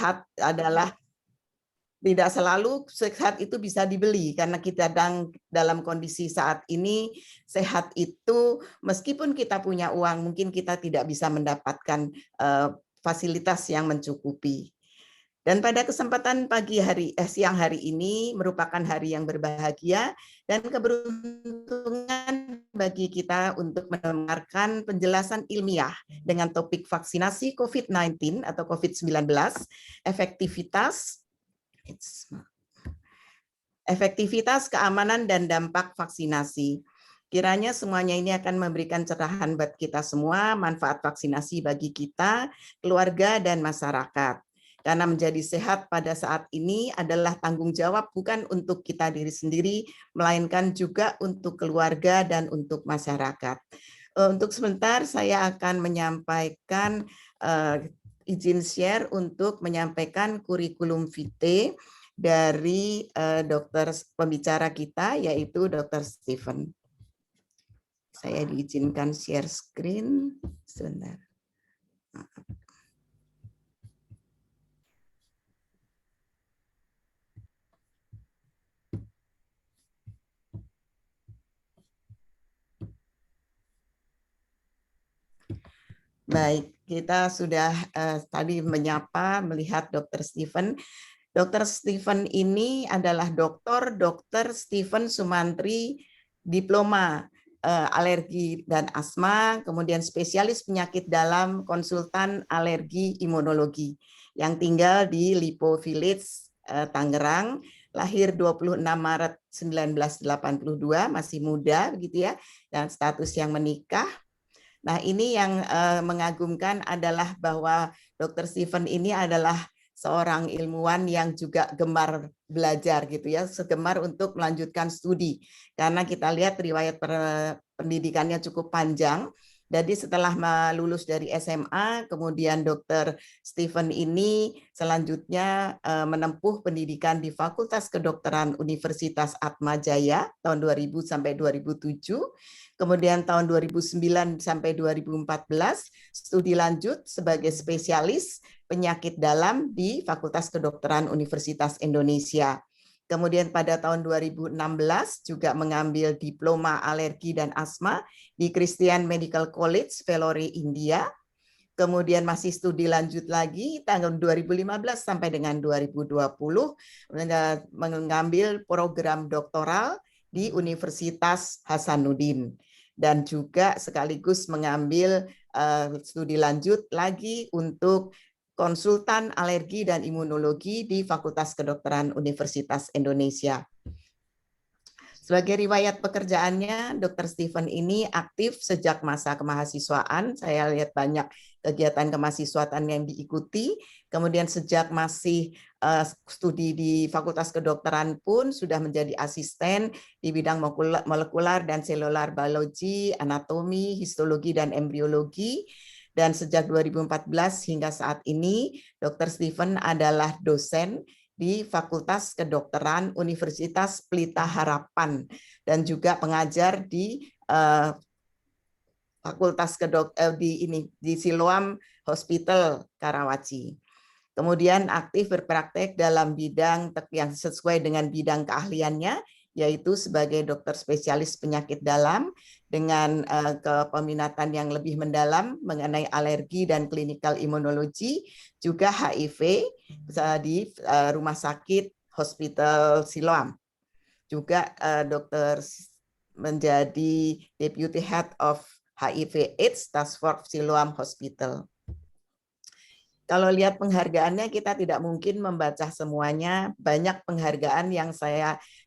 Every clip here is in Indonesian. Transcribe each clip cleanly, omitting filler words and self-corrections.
sehat adalah tidak selalu sehat itu bisa dibeli, karena kita dalam kondisi saat ini sehat itu meskipun kita punya uang mungkin kita tidak bisa mendapatkan fasilitas yang mencukupi. Dan pada kesempatan siang hari ini merupakan hari yang berbahagia dan keberuntungan bagi kita untuk mendengarkan penjelasan ilmiah dengan topik vaksinasi COVID-19 atau COVID-19, efektivitas, keamanan, dan dampak vaksinasi. Kiranya semuanya ini akan memberikan cerahan buat kita semua, manfaat vaksinasi bagi kita, keluarga, dan masyarakat. Karena menjadi sehat pada saat ini adalah tanggung jawab bukan untuk kita diri sendiri, melainkan juga untuk keluarga dan untuk masyarakat. Untuk sebentar saya akan menyampaikan izin share untuk menyampaikan kurikulum vitae dari dokter pembicara kita, yaitu Dr. Stephen. Saya diizinkan share screen sebentar. Baik, kita sudah tadi melihat Dr. Stephen. Dr. Stephen ini adalah Dr. Stephen Sumantri, diploma alergi dan asma, kemudian spesialis penyakit dalam, konsultan alergi imunologi, yang tinggal di Lipo Village, Tangerang, lahir 26 Maret 1982, masih muda begitu ya, dan status yang menikah. Nah, ini yang mengagumkan adalah bahwa Dr. Stephen ini adalah seorang ilmuwan yang juga gemar belajar gitu ya, segemar untuk melanjutkan studi. Karena kita lihat riwayat pendidikannya cukup panjang. Jadi setelah lulus dari SMA, kemudian Dr. Stephen ini selanjutnya menempuh pendidikan di Fakultas Kedokteran Universitas Atmajaya tahun 2000 sampai 2007. Kemudian tahun 2009 sampai 2014 studi lanjut sebagai spesialis penyakit dalam di Fakultas Kedokteran Universitas Indonesia. Kemudian pada tahun 2016 juga mengambil diploma alergi dan asma di Christian Medical College, Vellore, India. Kemudian masih studi lanjut lagi tahun 2015 sampai dengan 2020 mengambil program doktoral di Universitas Hasanuddin dan juga sekaligus mengambil studi lanjut lagi untuk konsultan alergi dan imunologi di Fakultas Kedokteran Universitas Indonesia. Sebagai riwayat pekerjaannya, Dr. Stephen ini aktif sejak masa kemahasiswaan. Saya lihat banyak kegiatan kemahasiswaan yang diikuti. Kemudian sejak masih studi di Fakultas Kedokteran pun sudah menjadi asisten di bidang molekular dan selular biologi, anatomi, histologi, dan embriologi. Dan sejak 2014 hingga saat ini, Dr. Stephen adalah dosen di Fakultas Kedokteran Universitas Pelita Harapan dan juga pengajar di Fakultas di Siloam Hospital Karawaci. Kemudian aktif berpraktek dalam bidang yang sesuai dengan bidang keahliannya, yaitu sebagai dokter spesialis penyakit dalam dengan kepeminatan yang lebih mendalam mengenai alergi dan klinikal imunologi, juga HIV di Rumah Sakit Hospital Siloam. Juga dokter menjadi Deputy Head of HIV/AIDS Task Force Siloam Hospital. Kalau lihat penghargaannya, kita tidak mungkin membaca semuanya. Banyak penghargaan yang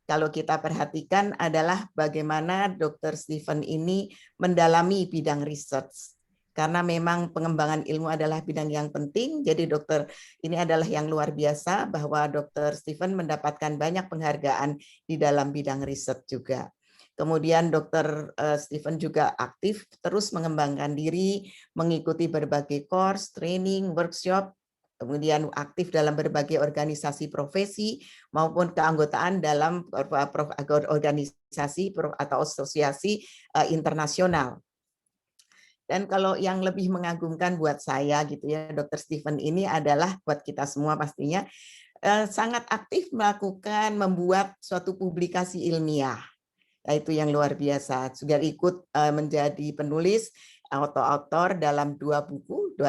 kalau kita perhatikan adalah bagaimana Dr. Stephen ini mendalami bidang research. Karena memang pengembangan ilmu adalah bidang yang penting, jadi dokter ini adalah yang luar biasa bahwa Dr. Stephen mendapatkan banyak penghargaan di dalam bidang riset juga. Kemudian Dr. Stephen juga aktif terus mengembangkan diri, mengikuti berbagai course, training, workshop, kemudian aktif dalam berbagai organisasi profesi maupun keanggotaan dalam organisasi atau asosiasi internasional. Dan kalau yang lebih mengagumkan buat saya gitu ya, Dr. Stephen ini adalah buat kita semua pastinya sangat aktif membuat suatu publikasi ilmiah. Nah, itu yang luar biasa. Juga ikut menjadi penulis atau autor dalam 2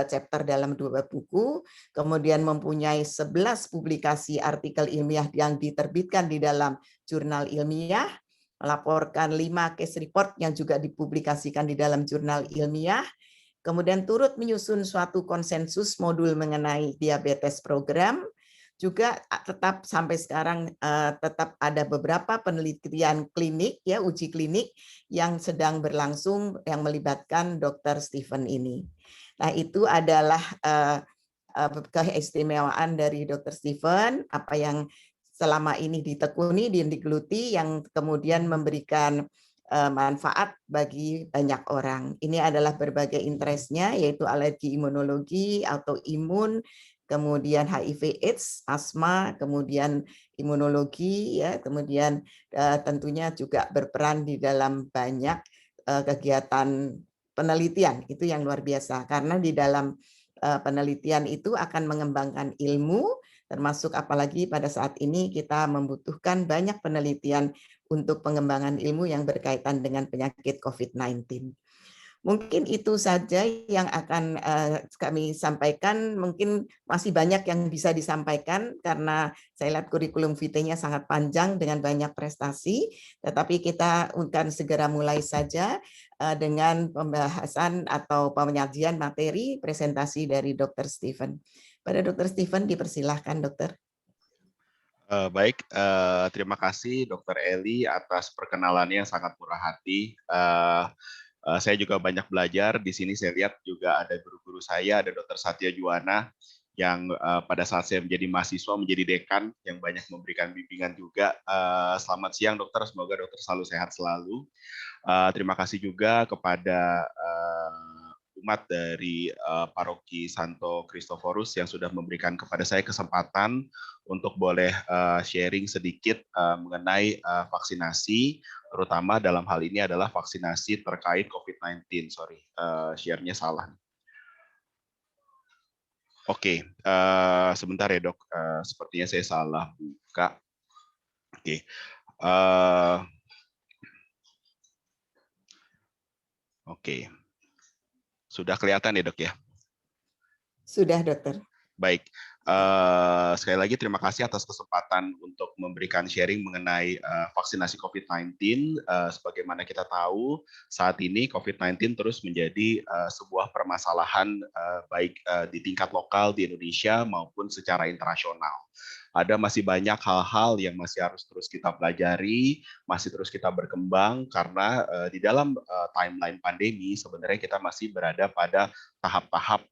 chapter dalam 2 buku, kemudian mempunyai 11 publikasi artikel ilmiah yang diterbitkan di dalam jurnal ilmiah, melaporkan 5 case report yang juga dipublikasikan di dalam jurnal ilmiah, kemudian turut menyusun suatu konsensus modul mengenai diabetes program, juga tetap sampai sekarang tetap ada beberapa penelitian klinik ya, uji klinik yang sedang berlangsung yang melibatkan Dr. Stephen ini. Nah, itu adalah keistimewaan dari Dr. Stephen, apa yang selama ini ditekuni dan digeluti yang kemudian memberikan manfaat bagi banyak orang. Ini adalah berbagai interestnya, yaitu alergi imunologi, autoimun, kemudian HIV/AIDS, asma, kemudian imunologi, ya, kemudian tentunya juga berperan di dalam banyak kegiatan penelitian. Itu yang luar biasa karena di dalam penelitian itu akan mengembangkan ilmu, termasuk apalagi pada saat ini kita membutuhkan banyak penelitian untuk pengembangan ilmu yang berkaitan dengan penyakit COVID-19. Mungkin itu saja yang akan kami sampaikan. Mungkin masih banyak yang bisa disampaikan karena saya lihat kurikulum vitae-nya sangat panjang dengan banyak prestasi, tetapi kita akan segera mulai saja dengan pembahasan atau penyajian materi presentasi dari Dr. Stephen. Pada Dr. Stephen dipersilahkan, Dokter. Baik, terima kasih Dr. Eli atas perkenalannya yang sangat murah hati. Saya juga banyak belajar. Di sini saya lihat juga ada guru-guru saya, ada Dr. Satya Juwana, yang pada saat saya menjadi mahasiswa, menjadi dekan, yang banyak memberikan bimbingan juga. Selamat siang dokter, semoga dokter selalu sehat selalu. Terima kasih juga kepada umat dari Paroki Santo Kristoforus yang sudah memberikan kepada saya kesempatan untuk boleh sharing sedikit mengenai vaksinasi, terutama dalam hal ini adalah vaksinasi terkait COVID-19. Sorry, share-nya salah. Oke, sebentar ya dok, sepertinya saya salah buka. Oke, oke, sudah kelihatan ya dok ya? Sudah dokter. Baik, sekali lagi terima kasih atas kesempatan untuk memberikan sharing mengenai vaksinasi COVID-19. Sebagaimana kita tahu, saat ini COVID-19 terus menjadi sebuah permasalahan baik di tingkat lokal di Indonesia maupun secara internasional. Ada masih banyak hal-hal yang masih harus terus kita pelajari, masih terus kita berkembang, karena di dalam timeline pandemi sebenarnya kita masih berada pada tahap-tahap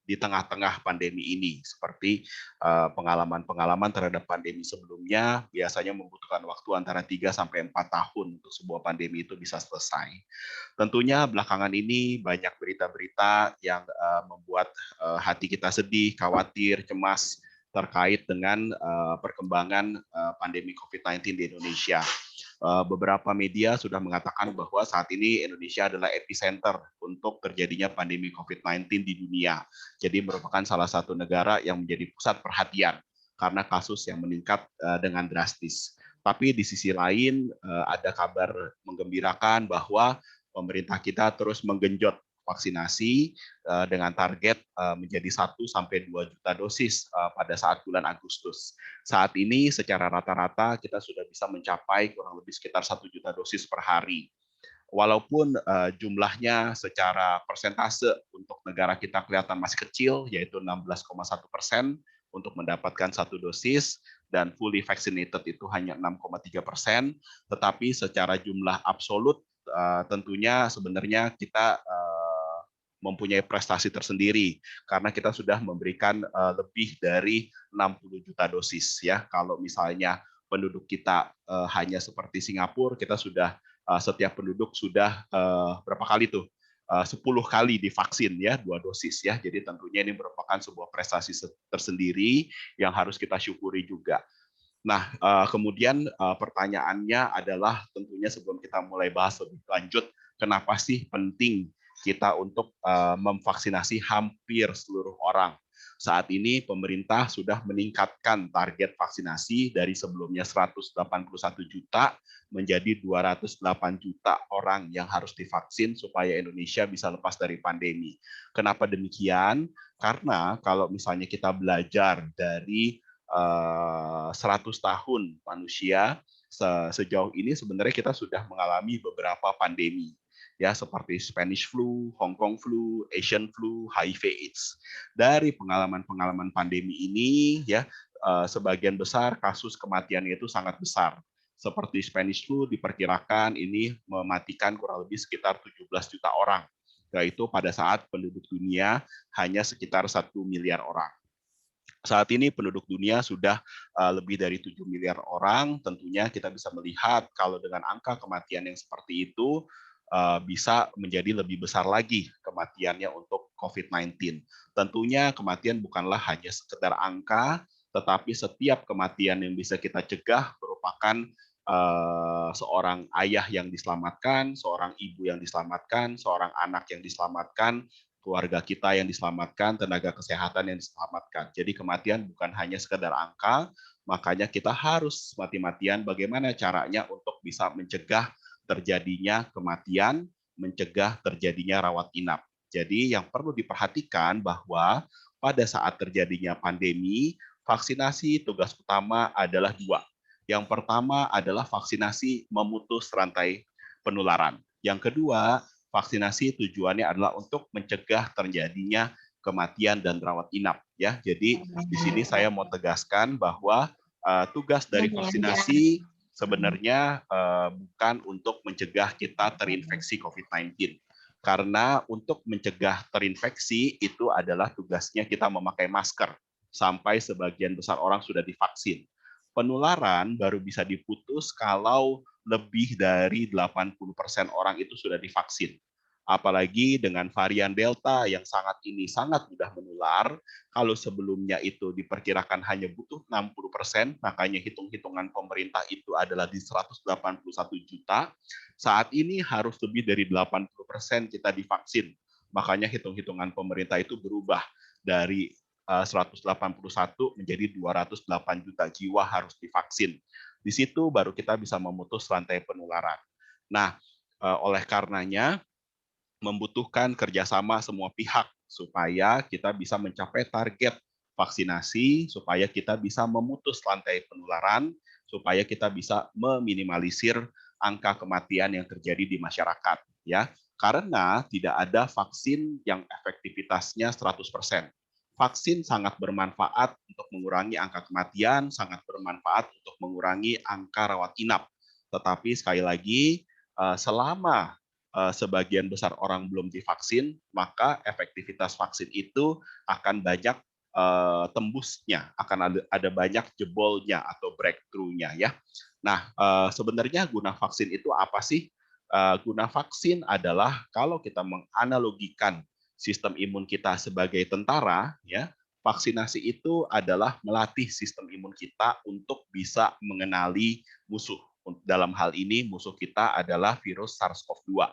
di tengah-tengah pandemi ini, seperti pengalaman-pengalaman terhadap pandemi sebelumnya biasanya membutuhkan waktu antara 3 sampai 4 tahun untuk sebuah pandemi itu bisa selesai. Tentunya belakangan ini banyak berita-berita yang membuat hati kita sedih, khawatir, cemas terkait dengan perkembangan pandemi COVID-19 di Indonesia. Beberapa media sudah mengatakan bahwa saat ini Indonesia adalah epicenter untuk terjadinya pandemi COVID-19 di dunia. Jadi merupakan salah satu negara yang menjadi pusat perhatian karena kasus yang meningkat dengan drastis. Tapi di sisi lain ada kabar menggembirakan bahwa pemerintah kita terus menggenjot vaksinasi dengan target menjadi 1 sampai 2 juta dosis pada saat bulan Agustus. Saat ini secara rata-rata kita sudah bisa mencapai kurang lebih sekitar 1 juta dosis per hari. Walaupun jumlahnya secara persentase untuk negara kita kelihatan masih kecil, yaitu 16,1% untuk mendapatkan 1 dosis, dan fully vaccinated itu hanya 6,3%, tetapi secara jumlah absolut tentunya sebenarnya kita mempunyai prestasi tersendiri karena kita sudah memberikan lebih dari 60 juta dosis ya. Kalau misalnya penduduk kita hanya seperti Singapura, kita sudah setiap penduduk sudah berapa kali tuh? 10 kali divaksin ya, 2 dosis ya. Jadi tentunya ini merupakan sebuah prestasi tersendiri yang harus kita syukuri juga. Nah, kemudian pertanyaannya adalah tentunya sebelum kita mulai bahas lebih lanjut, kenapa sih penting kita untuk memvaksinasi hampir seluruh orang. Saat ini pemerintah sudah meningkatkan target vaksinasi dari sebelumnya 181 juta menjadi 208 juta orang yang harus divaksin supaya Indonesia bisa lepas dari pandemi. Kenapa demikian? Karena kalau misalnya kita belajar dari 100 tahun manusia, sejauh ini sebenarnya kita sudah mengalami beberapa pandemi, ya, seperti Spanish flu, Hong Kong flu, Asian flu, HIV/AIDS. Dari pengalaman-pengalaman pandemi ini, ya, sebagian besar kasus kematiannya itu sangat besar. Seperti Spanish flu diperkirakan ini mematikan kurang lebih sekitar 17 juta orang, yaitu pada saat penduduk dunia hanya sekitar 1 miliar orang. Saat ini penduduk dunia sudah lebih dari 7 miliar orang. Tentunya kita bisa melihat kalau dengan angka kematian yang seperti itu bisa menjadi lebih besar lagi kematiannya untuk COVID-19. Tentunya kematian bukanlah hanya sekedar angka, tetapi setiap kematian yang bisa kita cegah merupakan seorang ayah yang diselamatkan, seorang ibu yang diselamatkan, seorang anak yang diselamatkan, keluarga kita yang diselamatkan, tenaga kesehatan yang diselamatkan. Jadi kematian bukan hanya sekedar angka, makanya kita harus mati-matian bagaimana caranya untuk bisa mencegah terjadinya kematian, mencegah terjadinya rawat inap. Jadi yang perlu diperhatikan bahwa pada saat terjadinya pandemi, vaksinasi tugas utama adalah dua. Yang pertama adalah vaksinasi memutus rantai penularan. Yang kedua, vaksinasi tujuannya adalah untuk mencegah terjadinya kematian dan rawat inap, ya. Jadi di sini saya mau tegaskan bahwa tugas dari vaksinasi sebenarnya bukan untuk mencegah kita terinfeksi COVID-19. Karena untuk mencegah terinfeksi itu adalah tugasnya kita memakai masker sampai sebagian besar orang sudah divaksin. Penularan baru bisa diputus kalau lebih dari 80% orang itu sudah divaksin. Apalagi dengan varian Delta yang sangat mudah menular, kalau sebelumnya itu diperkirakan hanya butuh 60%, makanya hitung-hitungan pemerintah itu adalah di 181 juta, saat ini harus lebih dari 80% kita divaksin. Makanya hitung-hitungan pemerintah itu berubah dari 181 menjadi 208 juta jiwa harus divaksin. Di situ baru kita bisa memutus rantai penularan. Nah, oleh karenanya membutuhkan kerjasama semua pihak supaya kita bisa mencapai target vaksinasi, supaya kita bisa memutus rantai penularan, supaya kita bisa meminimalisir angka kematian yang terjadi di masyarakat, ya. Karena tidak ada vaksin yang efektivitasnya 100%. Vaksin sangat bermanfaat untuk mengurangi angka kematian, sangat bermanfaat untuk mengurangi angka rawat inap. Tetapi sekali lagi, selama sebagian besar orang belum divaksin, maka efektivitas vaksin itu akan banyak tembusnya, akan ada banyak jebolnya atau breakthrough-nya, ya. Nah, sebenarnya guna vaksin itu apa sih? Guna vaksin adalah kalau kita menganalogikan sistem imun kita sebagai tentara, ya, vaksinasi itu adalah melatih sistem imun kita untuk bisa mengenali musuh. Dalam hal ini musuh kita adalah virus SARS-CoV-2.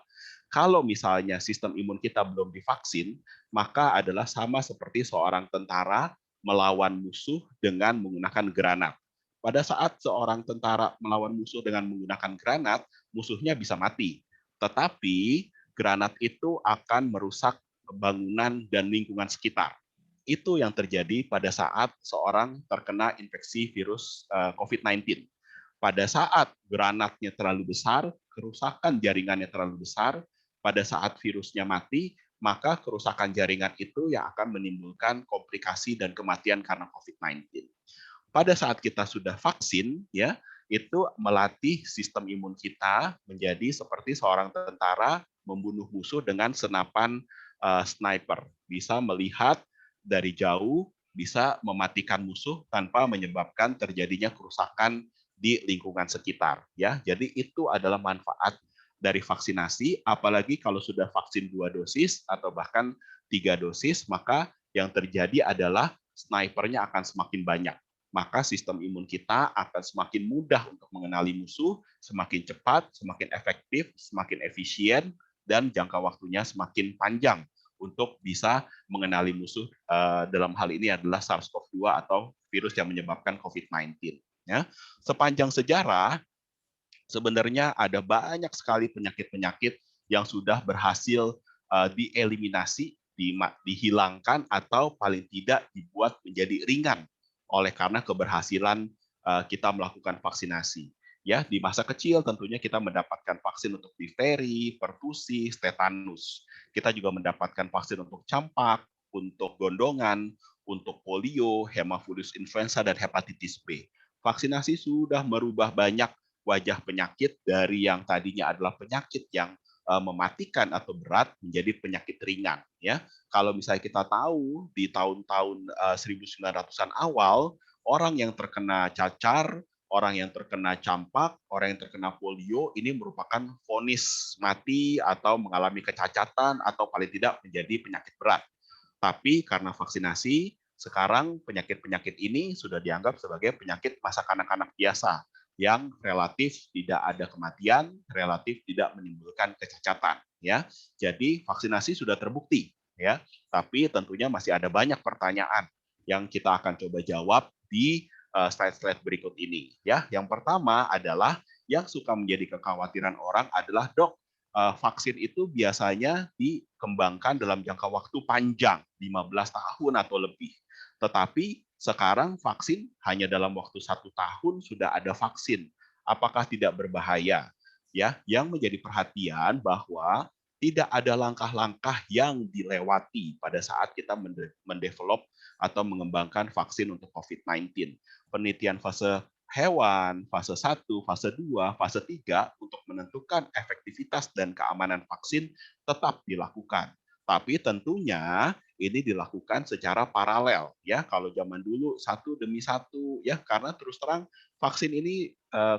Kalau misalnya sistem imun kita belum divaksin, maka adalah sama seperti seorang tentara melawan musuh dengan menggunakan granat. Pada saat seorang tentara melawan musuh dengan menggunakan granat, musuhnya bisa mati. Tetapi granat itu akan merusak bangunan dan lingkungan sekitar. Itu yang terjadi pada saat seorang terkena infeksi virus COVID-19. Pada saat granatnya terlalu besar, kerusakan jaringannya terlalu besar, pada saat virusnya mati, maka kerusakan jaringan itu yang akan menimbulkan komplikasi dan kematian karena COVID-19. Pada saat kita sudah vaksin, ya, itu melatih sistem imun kita menjadi seperti seorang tentara membunuh musuh dengan senapan sniper, bisa melihat dari jauh, bisa mematikan musuh tanpa menyebabkan terjadinya kerusakan di lingkungan sekitar, ya. Jadi itu adalah manfaat dari vaksinasi, apalagi kalau sudah vaksin 2 dosis atau bahkan 3 dosis, maka yang terjadi adalah snipernya akan semakin banyak. Maka sistem imun kita akan semakin mudah untuk mengenali musuh, semakin cepat, semakin efektif, semakin efisien, dan jangka waktunya semakin panjang untuk bisa mengenali musuh, dalam hal ini adalah SARS-CoV-2 atau virus yang menyebabkan COVID-19. Ya. Sepanjang sejarah, sebenarnya ada banyak sekali penyakit-penyakit yang sudah berhasil dieliminasi, dihilangkan, atau paling tidak dibuat menjadi ringan oleh karena keberhasilan kita melakukan vaksinasi. Ya, di masa kecil tentunya kita mendapatkan vaksin untuk difteri, pertusis, tetanus. Kita juga mendapatkan vaksin untuk campak, untuk gondongan, untuk polio, hemofilus influenza, dan hepatitis B. Vaksinasi sudah merubah banyak wajah penyakit dari yang tadinya adalah penyakit yang mematikan atau berat menjadi penyakit ringan. Ya, kalau misalnya kita tahu di tahun-tahun 1900-an awal, orang yang terkena cacar, orang yang terkena campak, orang yang terkena polio ini merupakan vonis mati atau mengalami kecacatan atau paling tidak menjadi penyakit berat. Tapi karena vaksinasi, sekarang penyakit-penyakit ini sudah dianggap sebagai penyakit masa kanak-kanak biasa yang relatif tidak ada kematian, relatif tidak menimbulkan kecacatan. Ya, jadi vaksinasi sudah terbukti. Ya, tapi tentunya masih ada banyak pertanyaan yang kita akan coba jawab di slide-slide berikut ini. Ya, yang pertama adalah yang suka menjadi kekhawatiran orang adalah, dok, vaksin itu biasanya dikembangkan dalam jangka waktu panjang, 15 tahun atau lebih. Tetapi sekarang vaksin hanya dalam waktu 1 tahun sudah ada vaksin. Apakah tidak berbahaya? Ya, yang menjadi perhatian bahwa tidak ada langkah-langkah yang dilewati pada saat kita mendevelop atau mengembangkan vaksin untuk COVID-19. Penelitian fase hewan, fase 1, fase 2, fase 3 untuk menentukan efektivitas dan keamanan vaksin tetap dilakukan. Tapi tentunya ini dilakukan secara paralel ya. Kalau zaman dulu satu demi satu ya, karena terus terang vaksin ini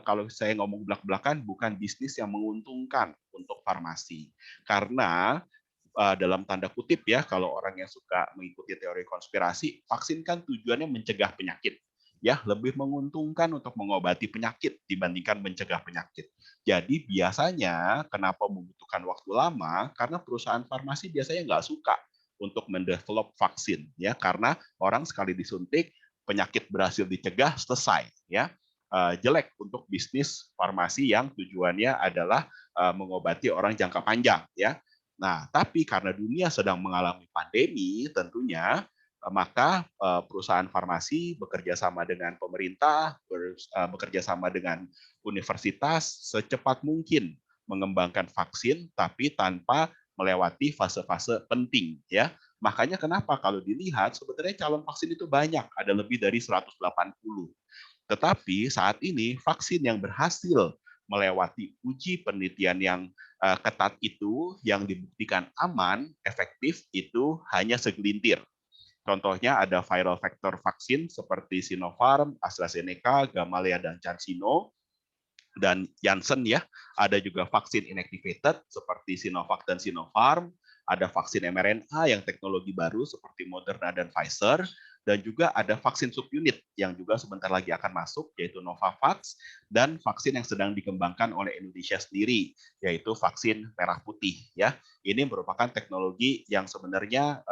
kalau saya ngomong belak-belakan bukan bisnis yang menguntungkan untuk farmasi. Karena dalam tanda kutip ya, kalau orang yang suka mengikuti teori konspirasi, vaksin kan tujuannya mencegah penyakit. Ya, lebih menguntungkan untuk mengobati penyakit dibandingkan mencegah penyakit. Jadi biasanya kenapa membutuhkan waktu lama? Karena perusahaan farmasi biasanya nggak suka untuk mendevelop vaksin, ya, karena orang sekali disuntik penyakit berhasil dicegah selesai, ya. Jelek untuk bisnis farmasi yang tujuannya adalah mengobati orang jangka panjang, ya. Nah, tapi karena dunia sedang mengalami pandemi, tentunya maka perusahaan farmasi bekerja sama dengan pemerintah, bekerja sama dengan universitas secepat mungkin mengembangkan vaksin, tapi tanpa melewati fase-fase penting. Ya, makanya kenapa kalau dilihat sebenarnya calon vaksin itu banyak, ada lebih dari 180. Tetapi saat ini vaksin yang berhasil melewati uji penelitian yang ketat itu, yang dibuktikan aman, efektif, itu hanya segelintir. Contohnya ada viral vector vaksin seperti Sinopharm, AstraZeneca, Gamaleya, dan CanSino, dan Janssen ya. Ada juga vaksin inactivated seperti Sinovac dan Sinopharm, ada vaksin mRNA yang teknologi baru seperti Moderna dan Pfizer, dan juga ada vaksin subunit yang juga sebentar lagi akan masuk, yaitu Novavax, dan vaksin yang sedang dikembangkan oleh Indonesia sendiri, yaitu vaksin merah putih. Ya, ini merupakan teknologi yang sebenarnya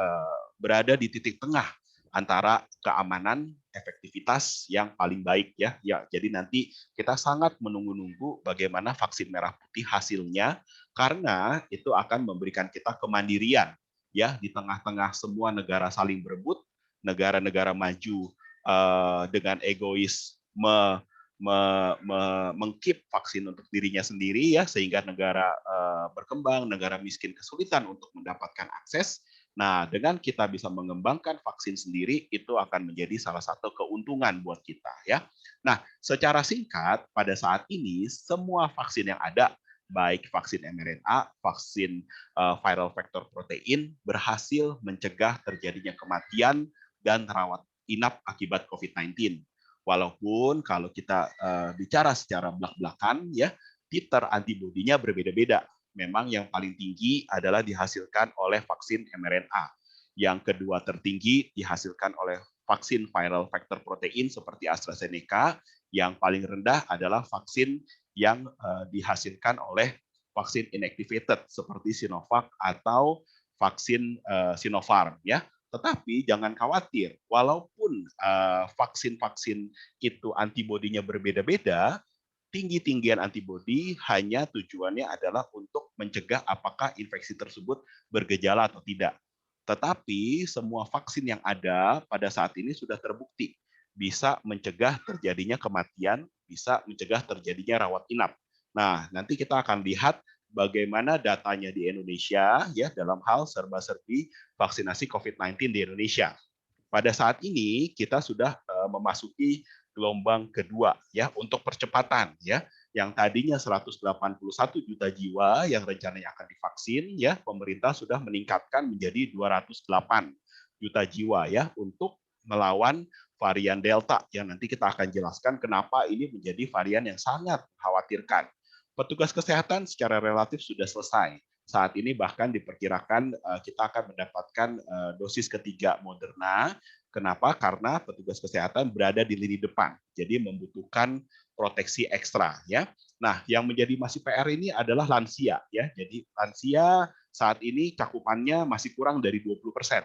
berada di titik tengah antara keamanan, efektivitas yang paling baik ya. Ya, jadi nanti kita sangat menunggu-nunggu bagaimana vaksin merah putih hasilnya, karena itu akan memberikan kita kemandirian ya di tengah-tengah semua negara saling berebut, negara-negara maju dengan egois mengkeep vaksin untuk dirinya sendiri ya, sehingga negara berkembang, negara miskin kesulitan untuk mendapatkan akses. Nah, dengan kita bisa mengembangkan vaksin sendiri, itu akan menjadi salah satu keuntungan buat kita ya. Nah, secara singkat pada saat ini semua vaksin yang ada, baik vaksin mRNA, vaksin viral vector protein, berhasil mencegah terjadinya kematian dan rawat inap akibat COVID-19. Walaupun kalau kita bicara secara belak-belakan ya, titer antibodinya berbeda-beda. Memang yang paling tinggi adalah dihasilkan oleh vaksin mRNA. Yang kedua tertinggi dihasilkan oleh vaksin viral vector protein seperti AstraZeneca. Yang paling rendah adalah vaksin yang dihasilkan oleh vaksin inactivated seperti Sinovac atau vaksin Sinopharm ya. Tetapi jangan khawatir, walaupun vaksin-vaksin itu antibodinya berbeda-beda, tinggi-tinggian antibodi hanya tujuannya adalah untuk mencegah apakah infeksi tersebut bergejala atau tidak. Tetapi semua vaksin yang ada pada saat ini sudah terbukti bisa mencegah terjadinya kematian, bisa mencegah terjadinya rawat inap. Nah, nanti kita akan lihat bagaimana datanya di Indonesia ya dalam hal serba-serbi vaksinasi COVID-19 di Indonesia. Pada saat ini kita sudah memasuki gelombang kedua ya untuk percepatan ya, yang tadinya 181 juta jiwa yang rencananya akan divaksin ya, pemerintah sudah meningkatkan menjadi 208 juta jiwa ya untuk melawan varian Delta yang nanti kita akan jelaskan kenapa ini menjadi varian yang sangat mengkhawatirkan. Petugas kesehatan secara relatif sudah selesai. Saat ini bahkan diperkirakan kita akan mendapatkan dosis ketiga Moderna. Kenapa? Karena petugas kesehatan berada di lini depan, jadi membutuhkan proteksi ekstra ya. Nah, yang menjadi masih PR ini adalah lansia ya. Jadi lansia saat ini cakupannya masih kurang dari 20%.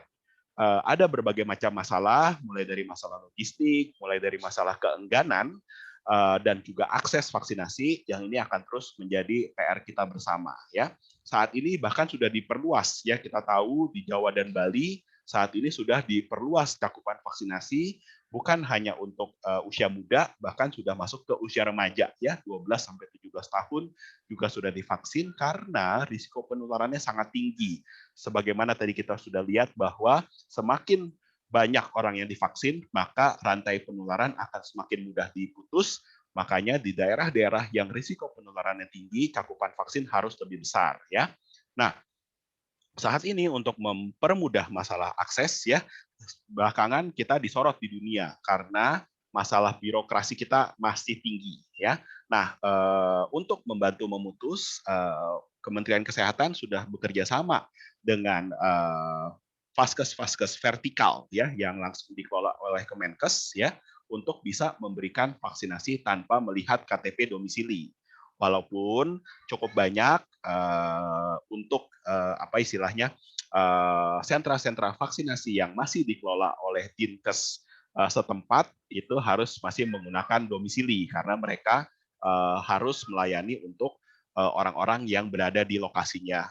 Ada berbagai macam masalah, mulai dari masalah logistik, mulai dari masalah keengganan, dan juga akses vaksinasi yang ini akan terus menjadi PR kita bersama ya. Saat ini bahkan sudah diperluas ya, kita tahu di Jawa dan Bali saat ini sudah diperluas cakupan vaksinasi bukan hanya untuk usia muda, bahkan sudah masuk ke usia remaja ya, 12 sampai 17 tahun juga sudah divaksin karena risiko penularannya sangat tinggi. Sebagaimana tadi kita sudah lihat bahwa semakin banyak orang yang divaksin, maka rantai penularan akan semakin mudah diputus. Makanya di daerah-daerah yang risiko penularannya tinggi, cakupan vaksin harus lebih besar ya. Nah, saat ini untuk mempermudah masalah akses ya, belakangan kita disorot di dunia karena masalah birokrasi kita masih tinggi ya. Nah, untuk membantu memutus, Kementerian Kesehatan sudah bekerja sama dengan vaskes-vaskes vertikal ya yang langsung dikelola oleh Kemenkes ya untuk bisa memberikan vaksinasi tanpa melihat KTP domisili. Walaupun cukup banyak untuk apa istilahnya sentra-sentra vaksinasi yang masih dikelola oleh Dinkes setempat itu harus masih menggunakan domisili karena mereka harus melayani untuk orang-orang yang berada di lokasinya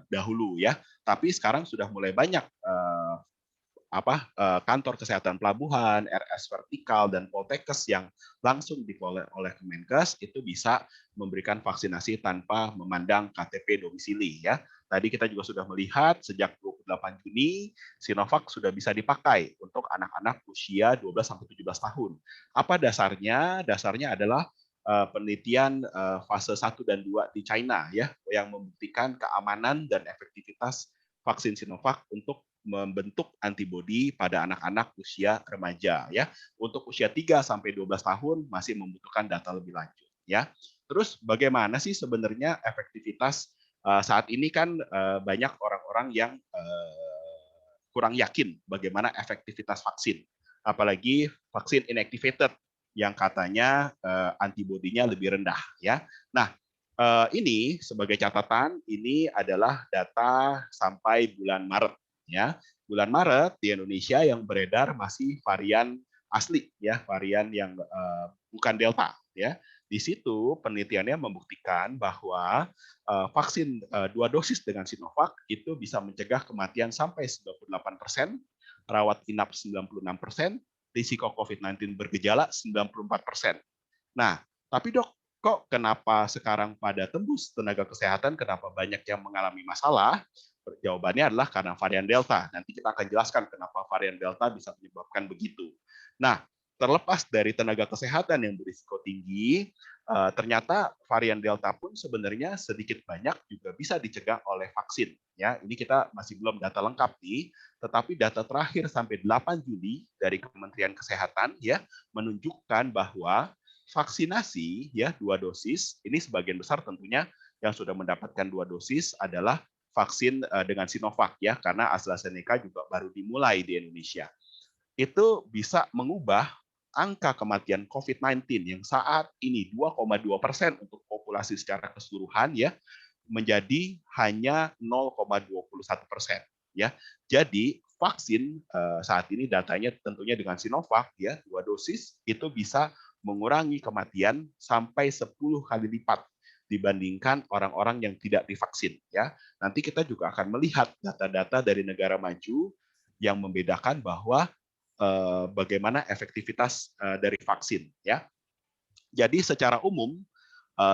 dahulu ya. Tapi sekarang sudah mulai banyak kantor kesehatan pelabuhan, RS vertikal dan Poltekkes yang langsung dikelola oleh Kemenkes itu bisa memberikan vaksinasi tanpa memandang KTP domisili ya. Tadi kita juga sudah melihat sejak 28 Juni Sinovac sudah bisa dipakai untuk anak-anak usia 12 sampai 17 tahun. Apa dasarnya? Dasarnya adalah penelitian fase 1 dan 2 di China ya yang membuktikan keamanan dan efektivitas vaksin Sinovac untuk membentuk antibodi pada anak-anak usia remaja ya. Untuk usia 3 sampai 12 tahun masih membutuhkan data lebih lanjut ya. Terus bagaimana sih sebenarnya efektivitas saat ini kan banyak orang-orang yang kurang yakin bagaimana efektivitas vaksin. Apalagi vaksin inactivated yang katanya antibodinya lebih rendah ya. Nah, ini sebagai catatan ini adalah data sampai bulan Maret ya. Bulan Maret di Indonesia yang beredar masih varian asli ya, varian yang bukan Delta ya. Di situ penelitiannya membuktikan bahwa vaksin 2 dosis dengan Sinovac itu bisa mencegah kematian sampai 98%, rawat inap 96%, risiko COVID-19 bergejala 94%. Nah, tapi dok, kok kenapa sekarang pada tembus tenaga kesehatan, kenapa banyak yang mengalami masalah? Jawabannya adalah karena varian Delta. Nanti kita akan jelaskan kenapa varian Delta bisa menyebabkan begitu. Nah, terlepas dari tenaga kesehatan yang berisiko tinggi, ternyata varian Delta pun sebenarnya sedikit banyak juga bisa dicegah oleh vaksin. Ya, ini kita masih belum data lengkap nih, tetapi data terakhir sampai 8 Juli dari Kementerian Kesehatan ya menunjukkan bahwa vaksinasi ya 2 dosis, ini sebagian besar tentunya yang sudah mendapatkan 2 dosis adalah vaksin dengan Sinovac ya, karena AstraZeneca juga baru dimulai di Indonesia. Itu bisa mengubah angka kematian COVID-19 yang saat ini 2,2% untuk populasi secara keseluruhan ya menjadi hanya 0,21%. Ya, jadi vaksin saat ini datanya tentunya dengan Sinovac ya 2 dosis itu bisa mengurangi kematian sampai 10 kali lipat dibandingkan orang-orang yang tidak divaksin ya. Nanti kita juga akan melihat data-data dari negara maju yang membedakan bahwa bagaimana efektivitas dari vaksin ya. Jadi secara umum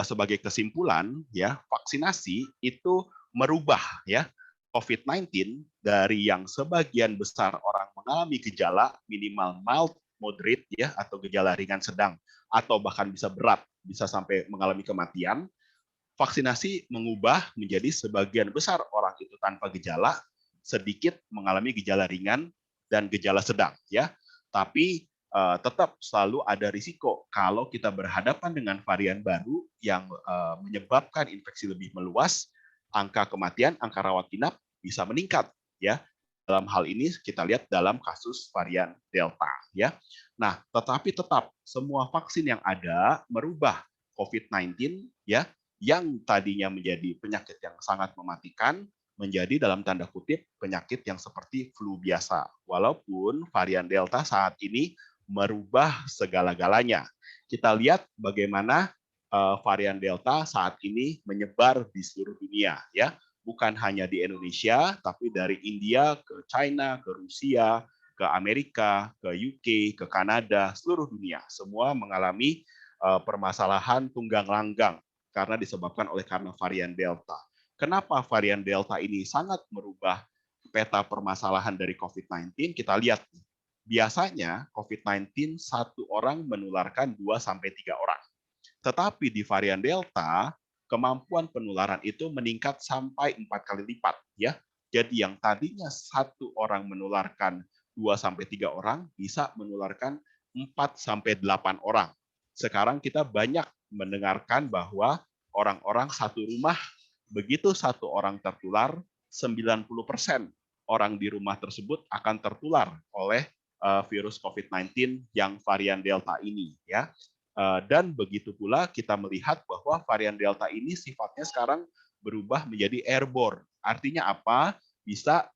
sebagai kesimpulan ya vaksinasi itu merubah ya COVID-19 dari yang sebagian besar orang mengalami gejala minimal mild, moderate ya atau gejala ringan sedang atau bahkan bisa berat, bisa sampai mengalami kematian. Vaksinasi mengubah menjadi sebagian besar orang itu tanpa gejala, sedikit mengalami gejala ringan dan gejala sedang ya. Tapi tetap selalu ada risiko kalau kita berhadapan dengan varian baru yang menyebabkan infeksi lebih meluas, angka kematian, angka rawat inap bisa meningkat ya. Dalam hal ini kita lihat dalam kasus varian Delta ya. Nah, tetapi tetap semua vaksin yang ada merubah COVID-19 ya yang tadinya menjadi penyakit yang sangat mematikan menjadi dalam tanda kutip penyakit yang seperti flu biasa. Walaupun varian Delta saat ini merubah segala-galanya. Kita lihat bagaimana varian Delta saat ini menyebar di seluruh dunia ya. Bukan hanya di Indonesia, tapi dari India ke China, ke Rusia, ke Amerika, ke UK, ke Kanada, seluruh dunia. Semua mengalami permasalahan tunggang langgang karena disebabkan karena varian Delta. Kenapa varian Delta ini sangat merubah peta permasalahan dari COVID-19? Kita lihat, biasanya COVID-19 satu orang menularkan 2-3 orang. Tetapi di varian Delta, kemampuan penularan itu meningkat sampai 4 kali lipat. Ya. Jadi yang tadinya satu orang menularkan 2-3 orang, bisa menularkan 4-8 orang. Sekarang kita banyak mendengarkan bahwa orang-orang satu rumah, begitu satu orang tertular, 90% orang di rumah tersebut akan tertular oleh virus COVID-19 yang varian Delta ini. Ya. Dan begitu pula kita melihat bahwa varian Delta ini sifatnya sekarang berubah menjadi airborne. Artinya apa? Bisa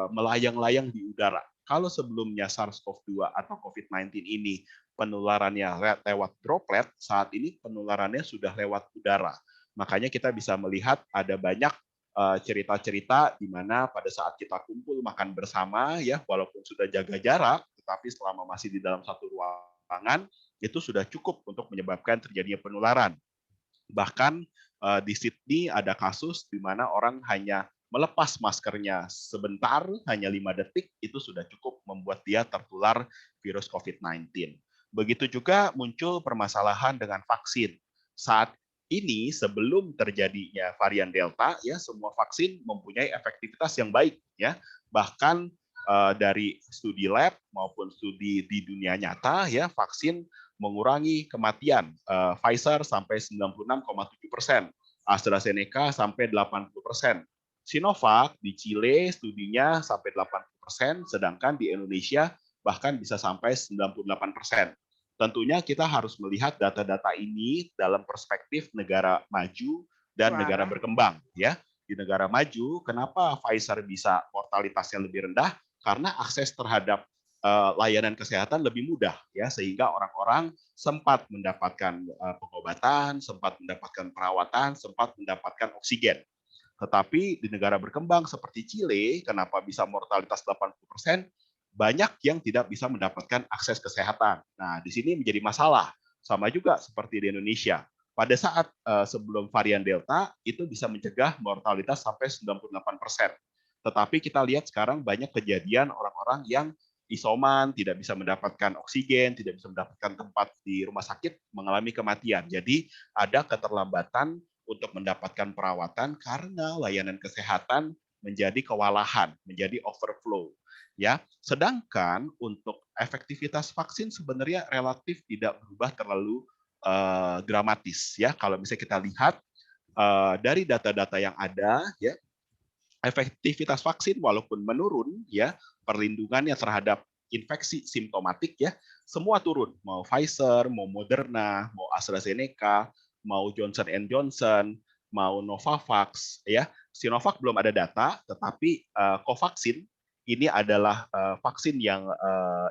melayang-layang di udara. Kalau sebelumnya SARS-CoV-2 atau COVID-19 ini penularannya lewat droplet, saat ini penularannya sudah lewat udara. Makanya kita bisa melihat ada banyak cerita-cerita di mana pada saat kita kumpul makan bersama, ya walaupun sudah jaga jarak, tetapi selama masih di dalam satu ruangan, itu sudah cukup untuk menyebabkan terjadinya penularan. Bahkan di Sydney ada kasus di mana orang hanya melepas maskernya sebentar, hanya 5 detik, itu sudah cukup membuat dia tertular virus COVID-19. Begitu juga muncul permasalahan dengan vaksin. Saat ini sebelum terjadinya varian Delta, ya semua vaksin mempunyai efektivitas yang baik, ya. Bahkan dari studi lab maupun studi di dunia nyata, ya vaksin mengurangi kematian. Pfizer sampai 96,7%, AstraZeneca sampai 80%. Sinovac di Chile studinya sampai 80%, sedangkan di Indonesia bahkan bisa sampai 98%. Tentunya kita harus melihat data-data ini dalam perspektif negara maju dan negara berkembang. Ya, di negara maju, kenapa Pfizer bisa mortalitasnya lebih rendah? Karena akses terhadap layanan kesehatan lebih mudah, ya, sehingga orang-orang sempat mendapatkan pengobatan, sempat mendapatkan perawatan, sempat mendapatkan oksigen. Tetapi di negara berkembang seperti Chile, kenapa bisa mortalitas 80%? Banyak yang tidak bisa mendapatkan akses kesehatan. Nah, di sini menjadi masalah. Sama juga seperti di Indonesia. Pada saat sebelum varian Delta, itu bisa mencegah mortalitas sampai 98%. Tetapi kita lihat sekarang banyak kejadian orang-orang yang isoman, tidak bisa mendapatkan oksigen, tidak bisa mendapatkan tempat di rumah sakit, mengalami kematian. Jadi ada keterlambatan untuk mendapatkan perawatan karena layanan kesehatan menjadi kewalahan, menjadi overflow. Ya, sedangkan untuk efektivitas vaksin sebenarnya relatif tidak berubah terlalu dramatis. Ya, kalau misalnya kita lihat dari data-data yang ada, ya efektivitas vaksin walaupun menurun, ya perlindungannya terhadap infeksi simptomatik ya semua turun, mau Pfizer, mau Moderna, mau AstraZeneca, mau Johnson Johnson, mau Novavax, ya. Sinovac belum ada data, tetapi Covaxin ini adalah vaksin yang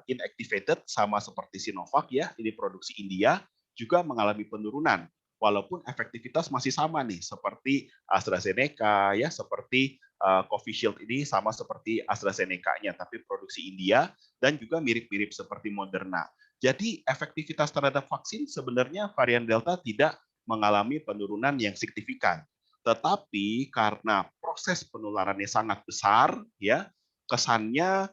inactivated sama seperti Sinovac ya, ini produksi India juga mengalami penurunan walaupun efektivitas masih sama nih seperti AstraZeneca ya, seperti Covishield ini sama seperti AstraZeneca-nya tapi produksi India dan juga mirip-mirip seperti Moderna. Jadi efektivitas terhadap vaksin sebenarnya varian Delta tidak mengalami penurunan yang signifikan. Tetapi karena proses penularannya sangat besar ya, kesannya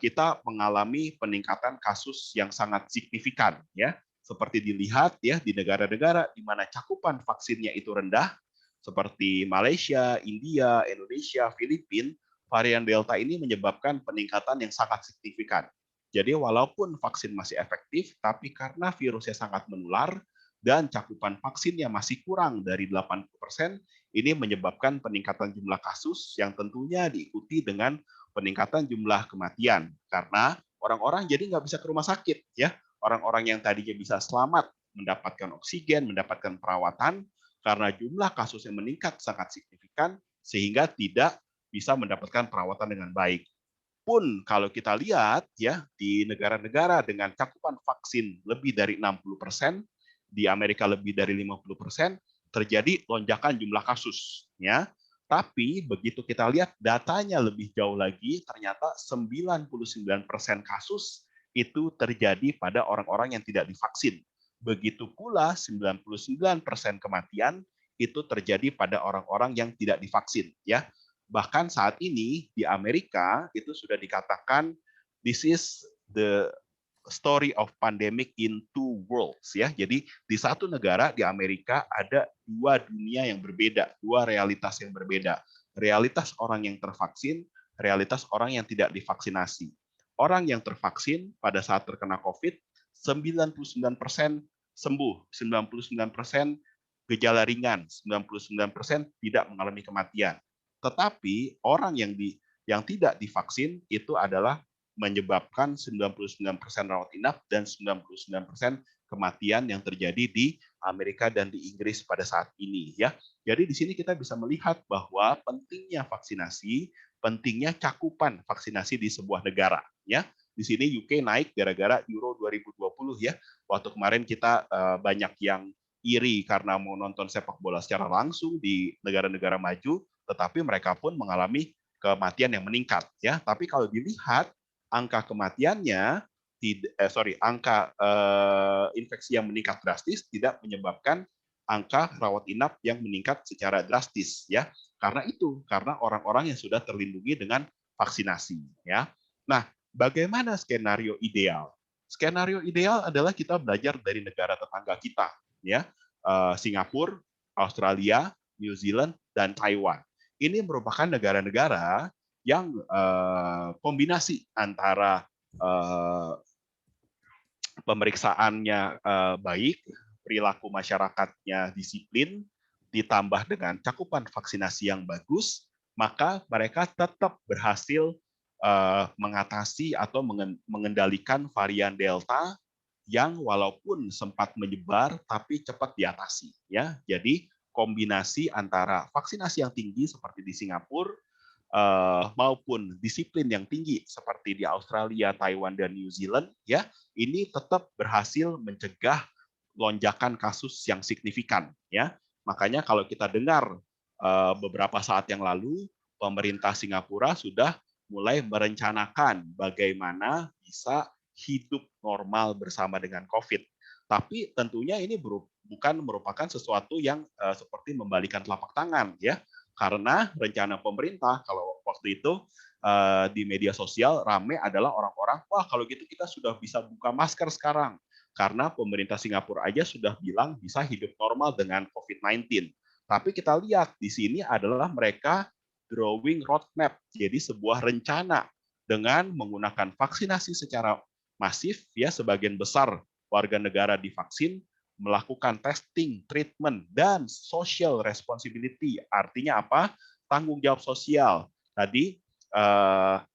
kita mengalami peningkatan kasus yang sangat signifikan ya, seperti dilihat ya di negara-negara di mana cakupan vaksinnya itu rendah seperti Malaysia, India, Indonesia, Filipina, varian Delta ini menyebabkan peningkatan yang sangat signifikan. Jadi walaupun vaksin masih efektif, tapi karena virusnya sangat menular dan cakupan vaksinnya masih kurang dari 80%, ini menyebabkan peningkatan jumlah kasus yang tentunya diikuti dengan peningkatan jumlah kematian karena orang-orang jadi nggak bisa ke rumah sakit ya, orang-orang yang tadinya bisa selamat mendapatkan oksigen, mendapatkan perawatan karena jumlah kasus yang meningkat sangat signifikan sehingga tidak bisa mendapatkan perawatan dengan baik. Pun kalau kita lihat ya di negara-negara dengan cakupan vaksin lebih dari 60%, di Amerika lebih dari 50%, terjadi lonjakan jumlah kasus ya. Tapi begitu kita lihat datanya lebih jauh lagi, ternyata 99% kasus itu terjadi pada orang-orang yang tidak divaksin. Begitu pula 99% kematian itu terjadi pada orang-orang yang tidak divaksin ya. Bahkan saat ini di Amerika itu sudah dikatakan this is the story of pandemic in two worlds ya. Jadi di satu negara di Amerika ada dua dunia yang berbeda, dua realitas yang berbeda. Realitas orang yang tervaksin, realitas orang yang tidak divaksinasi. Orang yang tervaksin pada saat terkena COVID 99% sembuh, 99% gejala ringan, 99% tidak mengalami kematian. Tetapi orang yang tidak divaksin itu adalah menyebabkan 99% rawat inap dan 99% kematian yang terjadi di Amerika dan di Inggris pada saat ini ya. Jadi di sini kita bisa melihat bahwa pentingnya vaksinasi, pentingnya cakupan vaksinasi di sebuah negara ya. Di sini UK naik gara-gara Euro 2020 ya. Waktu kemarin kita banyak yang iri karena mau nonton sepak bola secara langsung di negara-negara maju, tetapi mereka pun mengalami kematian yang meningkat ya. Tapi kalau dilihat angka kematiannya angka infeksi yang meningkat drastis tidak menyebabkan angka rawat inap yang meningkat secara drastis ya. Karena orang-orang yang sudah terlindungi dengan vaksinasi ya. Nah, bagaimana skenario ideal? Skenario ideal adalah kita belajar dari negara tetangga kita ya. Singapura, Australia, New Zealand dan Taiwan. Ini merupakan negara-negara yang kombinasi antara pemeriksaannya baik, perilaku masyarakatnya disiplin, ditambah dengan cakupan vaksinasi yang bagus, maka mereka tetap berhasil mengatasi atau mengendalikan varian Delta yang walaupun sempat menyebar tapi cepat diatasi ya. Jadi kombinasi antara vaksinasi yang tinggi seperti di Singapura maupun disiplin yang tinggi seperti di Australia, Taiwan dan New Zealand ya, ini tetap berhasil mencegah lonjakan kasus yang signifikan ya. Makanya kalau kita dengar beberapa saat yang lalu pemerintah Singapura sudah mulai merencanakan bagaimana bisa hidup normal bersama dengan COVID. Tapi tentunya ini bukan merupakan sesuatu yang seperti membalikan telapak tangan ya. Karena rencana pemerintah kalau waktu itu di media sosial rame adalah orang-orang, wah kalau gitu kita sudah bisa buka masker sekarang. Karena pemerintah Singapura aja sudah bilang bisa hidup normal dengan COVID-19. Tapi kita lihat di sini adalah mereka drawing roadmap, jadi sebuah rencana dengan menggunakan vaksinasi secara masif ya, sebagian besar warga negara divaksin, melakukan testing, treatment, dan social responsibility. Artinya apa? Tanggung jawab sosial. Tadi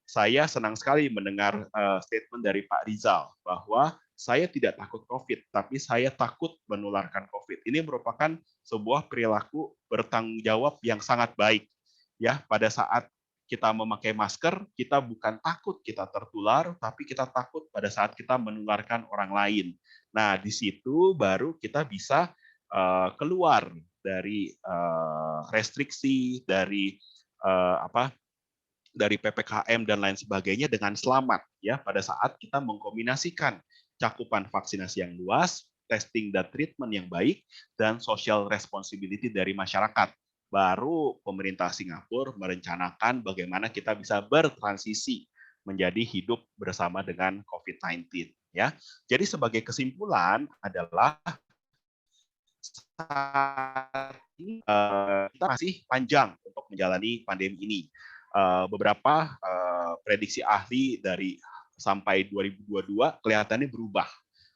saya senang sekali mendengar statement dari Pak Rizal bahwa saya tidak takut COVID, tapi saya takut menularkan COVID. Ini merupakan sebuah perilaku bertanggung jawab yang sangat baik. Ya, pada saat kita memakai masker, kita bukan takut kita tertular, tapi kita takut pada saat kita menularkan orang lain. Nah, di situ baru kita bisa keluar dari restriksi, dari dari PPKM dan lain sebagainya dengan selamat ya pada saat kita mengkombinasikan cakupan vaksinasi yang luas, testing dan treatment yang baik, dan social responsibility dari masyarakat. Baru pemerintah Singapura merencanakan bagaimana kita bisa bertransisi menjadi hidup bersama dengan COVID-19 ya. Jadi sebagai kesimpulan adalah saat ini kita masih panjang untuk menjalani pandemi ini. Beberapa prediksi ahli dari sampai 2022 kelihatannya berubah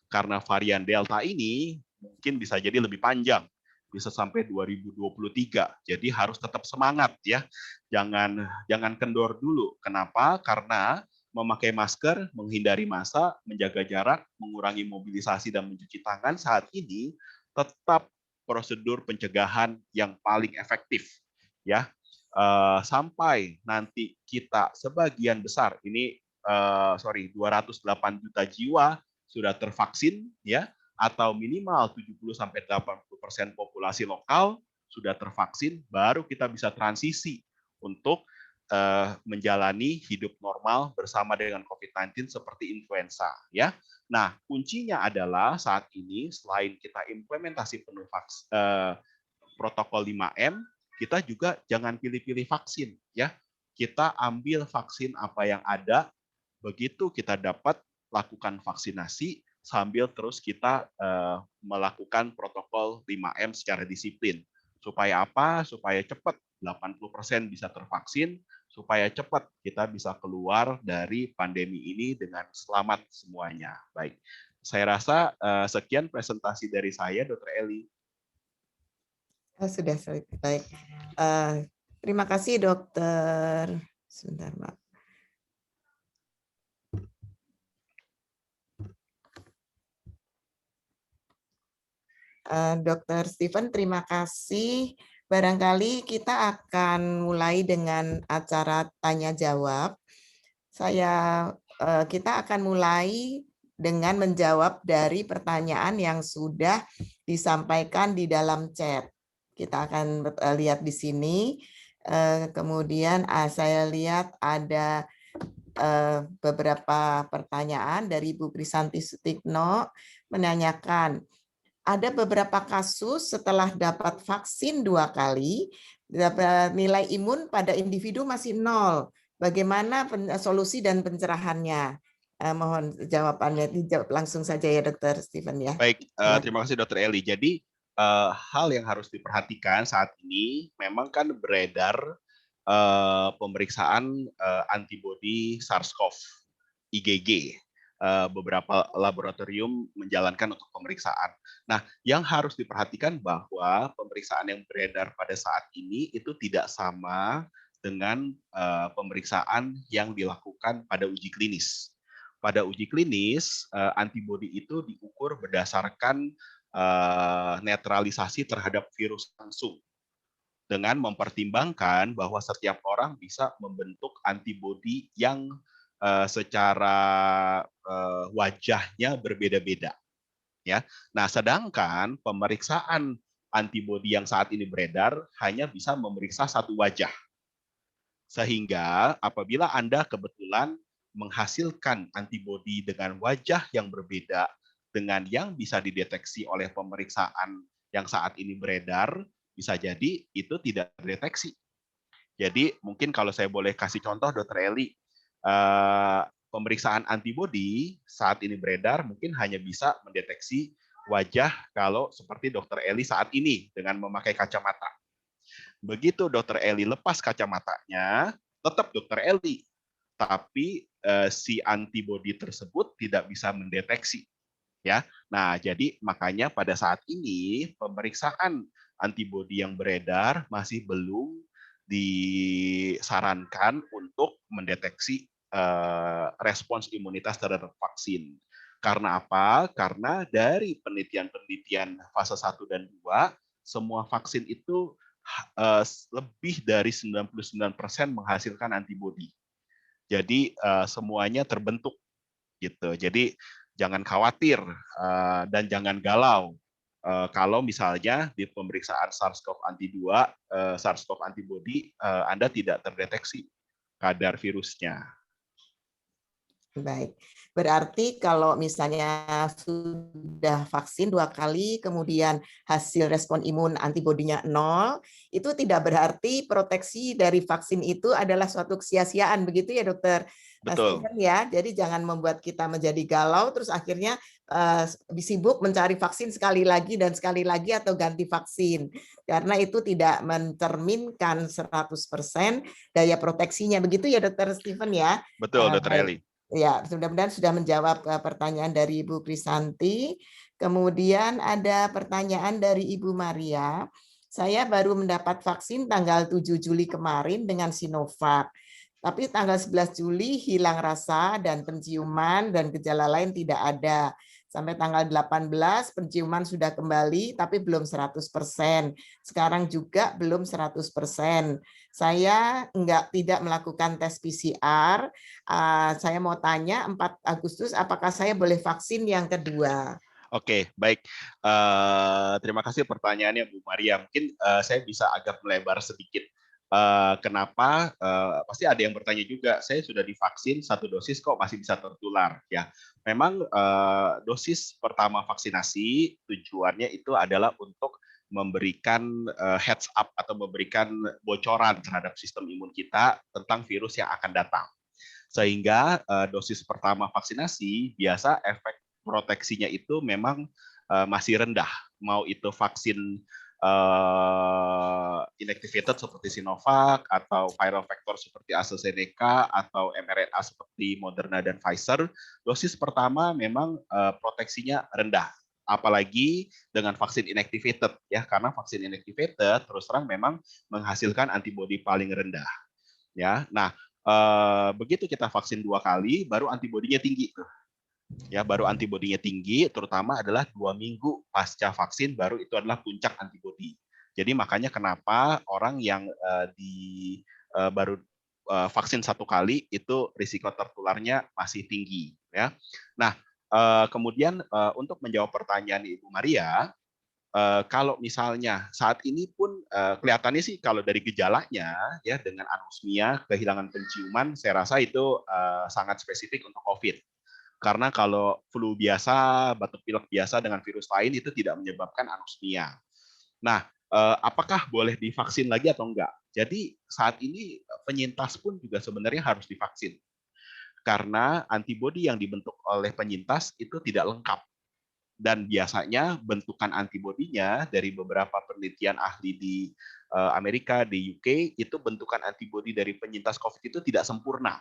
karena varian Delta ini mungkin bisa jadi lebih panjang, bisa sampai 2023. Jadi harus tetap semangat ya, jangan kendor dulu. Kenapa? Karena memakai masker, menghindari massa, menjaga jarak, mengurangi mobilisasi dan mencuci tangan saat ini tetap prosedur pencegahan yang paling efektif ya. Sampai nanti kita sebagian besar ini 208 juta jiwa sudah tervaksin ya, atau minimal 70-80% populasi lokal sudah tervaksin, baru kita bisa transisi untuk menjalani hidup normal bersama dengan COVID-19 seperti influenza ya. Nah, kuncinya adalah saat ini selain kita implementasi penuh protokol 5M, kita juga jangan pilih-pilih vaksin ya. Kita ambil vaksin apa yang ada, begitu kita dapat lakukan vaksinasi sambil terus kita melakukan protokol 5M secara disiplin. Supaya apa? Supaya cepat 80% bisa tervaksin, supaya cepat kita bisa keluar dari pandemi ini dengan selamat semuanya. Baik, saya rasa sekian presentasi dari saya, Dr. Eli. Sudah baik. Terima kasih dokter. Sebentar, Pak. Dokter Stephen, terima kasih. Barangkali kita akan mulai dengan acara tanya jawab. Kita akan mulai dengan menjawab dari pertanyaan yang sudah disampaikan di dalam chat. Kita akan lihat di sini. Kemudian saya lihat ada beberapa pertanyaan dari Bu Krisanti Sutikno menanyakan, ada beberapa kasus setelah dapat vaksin 2 kali, nilai imun pada individu masih 0. Bagaimana solusi dan pencerahannya? Mohon jawabannya, dijawab langsung saja ya Dokter Stephen ya. Baik, terima kasih Dokter Eli. Jadi hal yang harus diperhatikan saat ini memang kan beredar pemeriksaan antibodi SARS-CoV IgG. Beberapa laboratorium menjalankan untuk pemeriksaan. Nah, yang harus diperhatikan bahwa pemeriksaan yang beredar pada saat ini itu tidak sama dengan pemeriksaan yang dilakukan pada uji klinis. Pada uji klinis, antibodi itu diukur berdasarkan netralisasi terhadap virus langsung, dengan mempertimbangkan bahwa setiap orang bisa membentuk antibodi yang secara wajahnya berbeda-beda ya. Nah, sedangkan pemeriksaan antibodi yang saat ini beredar hanya bisa memeriksa satu wajah. Sehingga apabila Anda kebetulan menghasilkan antibodi dengan wajah yang berbeda dengan yang bisa dideteksi oleh pemeriksaan yang saat ini beredar, bisa jadi itu tidak terdeteksi. Jadi mungkin kalau saya boleh kasih contoh, Dr. Eli, pemeriksaan antibodi saat ini beredar mungkin hanya bisa mendeteksi wajah kalau seperti Dr. Eli saat ini dengan memakai kacamata. Begitu Dr. Eli lepas kacamatanya, tetap Dr. Eli, tapi si antibodi tersebut tidak bisa mendeteksi. Ya, nah jadi makanya pada saat ini pemeriksaan antibodi yang beredar masih belum disarankan untuk mendeteksi respons imunitas terhadap vaksin. Karena apa? Karena dari penelitian-penelitian fase 1 dan 2, semua vaksin itu lebih dari 99% menghasilkan antibodi. Jadi semuanya terbentuk gitu. Jadi jangan khawatir dan jangan galau kalau misalnya di pemeriksaan SARS-CoV SARS-CoV antibody Anda tidak terdeteksi kadar virusnya. Baik, berarti kalau misalnya sudah vaksin 2 kali, kemudian hasil respon imun antibodinya 0, itu tidak berarti proteksi dari vaksin itu adalah suatu kesia-siaan, begitu ya Dokter Betul. Stephen ya? Jadi jangan membuat kita menjadi galau, terus akhirnya sibuk mencari vaksin sekali lagi dan sekali lagi atau ganti vaksin. Karena itu tidak mencerminkan 100% daya proteksinya, begitu ya Dokter Stephen ya? Betul, Dr. Baik. Eli. Ya, mudah-mudahan sudah menjawab pertanyaan dari Ibu Krisanti. Kemudian ada pertanyaan dari Ibu Maria. Saya baru mendapat vaksin tanggal 7 Juli kemarin dengan Sinovac. Tapi tanggal 11 Juli hilang rasa dan penciuman dan gejala lain tidak ada. Sampai tanggal 18 penciuman sudah kembali tapi belum 100%. Sekarang juga belum 100%. Saya tidak melakukan tes PCR. Saya mau tanya 4 Agustus apakah saya boleh vaksin yang kedua? Oke, baik. Terima kasih pertanyaannya Bu Maria. Mungkin saya bisa agak melebar sedikit. Kenapa? Pasti ada yang bertanya juga. Saya sudah divaksin 1 dosis kok masih bisa tertular. Ya, memang dosis pertama vaksinasi tujuannya itu adalah untuk memberikan heads up atau memberikan bocoran terhadap sistem imun kita tentang virus yang akan datang. Sehingga dosis pertama vaksinasi biasa efek proteksinya itu memang masih rendah. Mau itu vaksin inactivated seperti Sinovac atau viral vector seperti AstraZeneca atau mRNA seperti Moderna dan Pfizer, dosis pertama memang proteksinya rendah. Apalagi dengan vaksin inactivated ya, karena vaksin inactivated terus terang memang menghasilkan antibodi paling rendah. Ya, nah begitu kita vaksin 2 kali, baru antibodinya tinggi tuh. Ya, baru antibodinya tinggi, terutama adalah 2 minggu pasca vaksin baru itu adalah puncak antibodi. Jadi makanya kenapa orang yang baru vaksin 1 kali itu risiko tertularnya masih tinggi. Ya. Nah, kemudian untuk menjawab pertanyaan Ibu Maria, kalau misalnya saat ini pun kelihatannya sih kalau dari gejalanya ya dengan anosmia, kehilangan penciuman, saya rasa itu sangat spesifik untuk COVID. Karena kalau flu biasa, batuk pilek biasa dengan virus lain itu tidak menyebabkan anosmia. Nah, apakah boleh divaksin lagi atau enggak? Jadi saat ini penyintas pun juga sebenarnya harus divaksin. Karena antibodi yang dibentuk oleh penyintas itu tidak lengkap. Dan biasanya bentukan antibodinya dari beberapa penelitian ahli di Amerika, di UK, itu bentukan antibodi dari penyintas COVID itu tidak sempurna.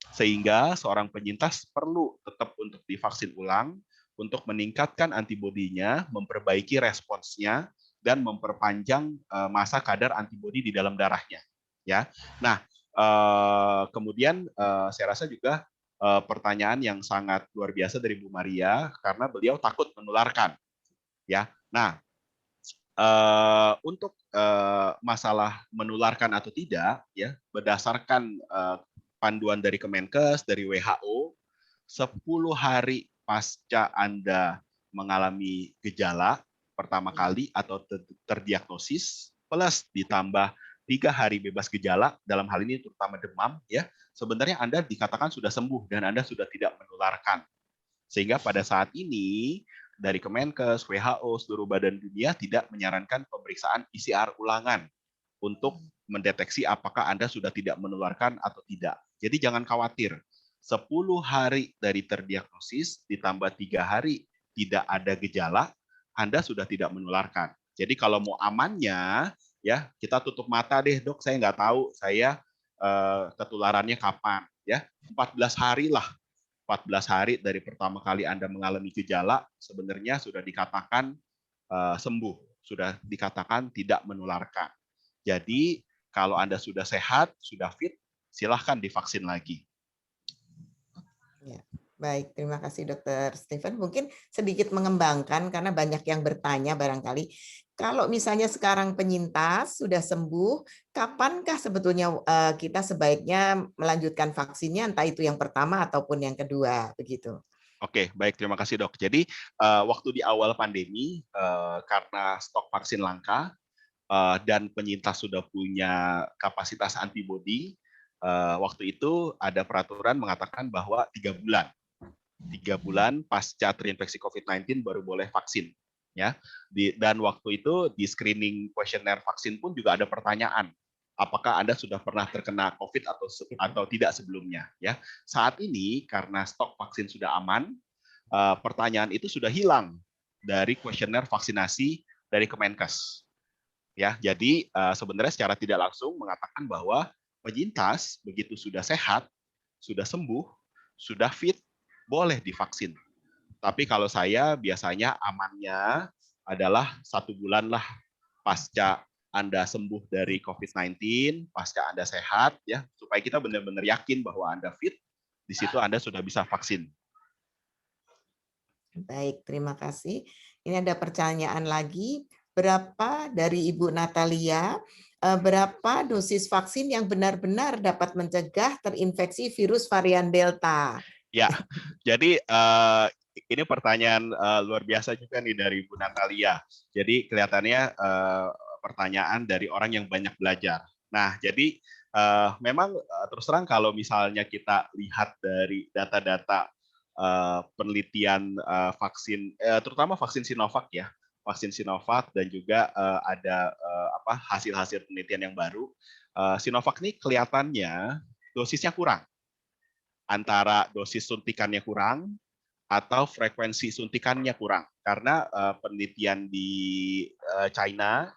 Sehingga seorang penyintas perlu tetap untuk divaksin ulang untuk meningkatkan antibodinya, memperbaiki responsnya, dan memperpanjang masa kadar antibodi di dalam darahnya. Ya, nah kemudian saya rasa juga pertanyaan yang sangat luar biasa dari Bu Maria karena beliau takut menularkan. Ya, nah untuk masalah menularkan atau tidak, ya berdasarkan panduan dari Kemenkes, dari WHO, 10 hari pasca Anda mengalami gejala pertama kali atau terdiagnosis, plus ditambah 3 hari bebas gejala, dalam hal ini terutama demam, ya sebenarnya Anda dikatakan sudah sembuh dan Anda sudah tidak menularkan. Sehingga pada saat ini, dari Kemenkes, WHO, seluruh badan dunia tidak menyarankan pemeriksaan PCR ulangan untuk mendeteksi apakah Anda sudah tidak menularkan atau tidak. Jadi jangan khawatir. 10 hari dari terdiagnosis ditambah 3 hari tidak ada gejala, Anda sudah tidak menularkan. Jadi kalau mau amannya, ya kita tutup mata deh dok, saya nggak tahu saya ketularannya kapan. Ya 14 hari lah, 14 hari dari pertama kali Anda mengalami gejala, sebenarnya sudah dikatakan sembuh, sudah dikatakan tidak menularkan. Jadi kalau Anda sudah sehat, sudah fit, silahkan divaksin lagi. Ya. Baik, terima kasih Dokter Stephen. Mungkin sedikit mengembangkan karena banyak yang bertanya barangkali. Kalau misalnya sekarang penyintas sudah sembuh, kapankah sebetulnya kita sebaiknya melanjutkan vaksinnya, entah itu yang pertama ataupun yang kedua, begitu? Oke, baik, terima kasih dok. Jadi waktu di awal pandemi karena stok vaksin langka dan penyintas sudah punya kapasitas antibodi, waktu itu ada peraturan mengatakan bahwa 3 bulan 3 bulan pasca terinfeksi COVID-19 baru boleh vaksin. Ya, dan waktu itu di screening kuesioner vaksin pun juga ada pertanyaan, apakah Anda sudah pernah terkena COVID atau tidak sebelumnya. Ya, saat ini karena stok vaksin sudah aman, pertanyaan itu sudah hilang dari kuesioner vaksinasi dari Kemenkes. Ya, jadi sebenarnya secara tidak langsung mengatakan bahwa penyintas begitu sudah sehat, sudah sembuh, sudah fit, boleh divaksin. Tapi kalau saya biasanya amannya adalah 1 bulan lah pasca Anda sembuh dari COVID-19, pasca Anda sehat, ya supaya kita benar-benar yakin bahwa Anda fit, di situ Anda sudah bisa vaksin. Baik, terima kasih. Ini ada pertanyaan lagi. Berapa dari Ibu Natalia, berapa dosis vaksin yang benar-benar dapat mencegah terinfeksi virus varian Delta? Ya, jadi ini pertanyaan luar biasa juga nih dari Bu Natalia. Jadi kelihatannya pertanyaan dari orang yang banyak belajar. Nah, jadi memang terus terang kalau misalnya kita lihat dari data-data penelitian vaksin, terutama vaksin Sinovac ya, vaksin Sinovac dan juga ada hasil-hasil penelitian yang baru. Sinovac ini kelihatannya dosisnya kurang, antara dosis suntikannya kurang atau frekuensi suntikannya kurang. Karena penelitian di China,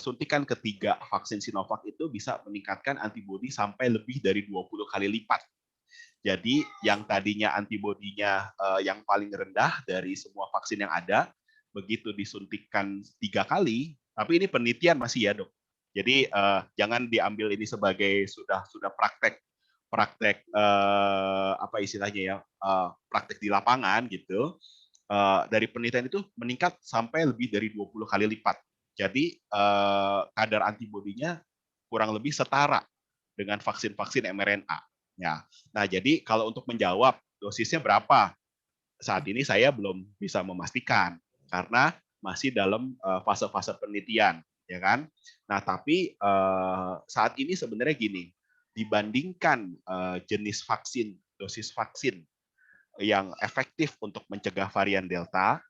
suntikan ketiga vaksin Sinovac itu bisa meningkatkan antibodi sampai lebih dari 20 kali lipat. Jadi yang tadinya antibodinya yang paling rendah dari semua vaksin yang ada, begitu disuntikan 3 kali, tapi ini penelitian masih ya dok. Jadi jangan diambil ini sebagai sudah praktek apa istilahnya ya, praktek di lapangan gitu. Dari penelitian itu meningkat sampai lebih dari 20 kali lipat. Jadi kadar antibodinya kurang lebih setara dengan vaksin-vaksin mRNA. Ya. Nah, jadi kalau untuk menjawab dosisnya berapa, saat ini saya belum bisa memastikan karena masih dalam fase-fase penelitian, ya kan? Nah, tapi saat ini sebenarnya gini, dibandingkan jenis vaksin, dosis vaksin yang efektif untuk mencegah varian Delta,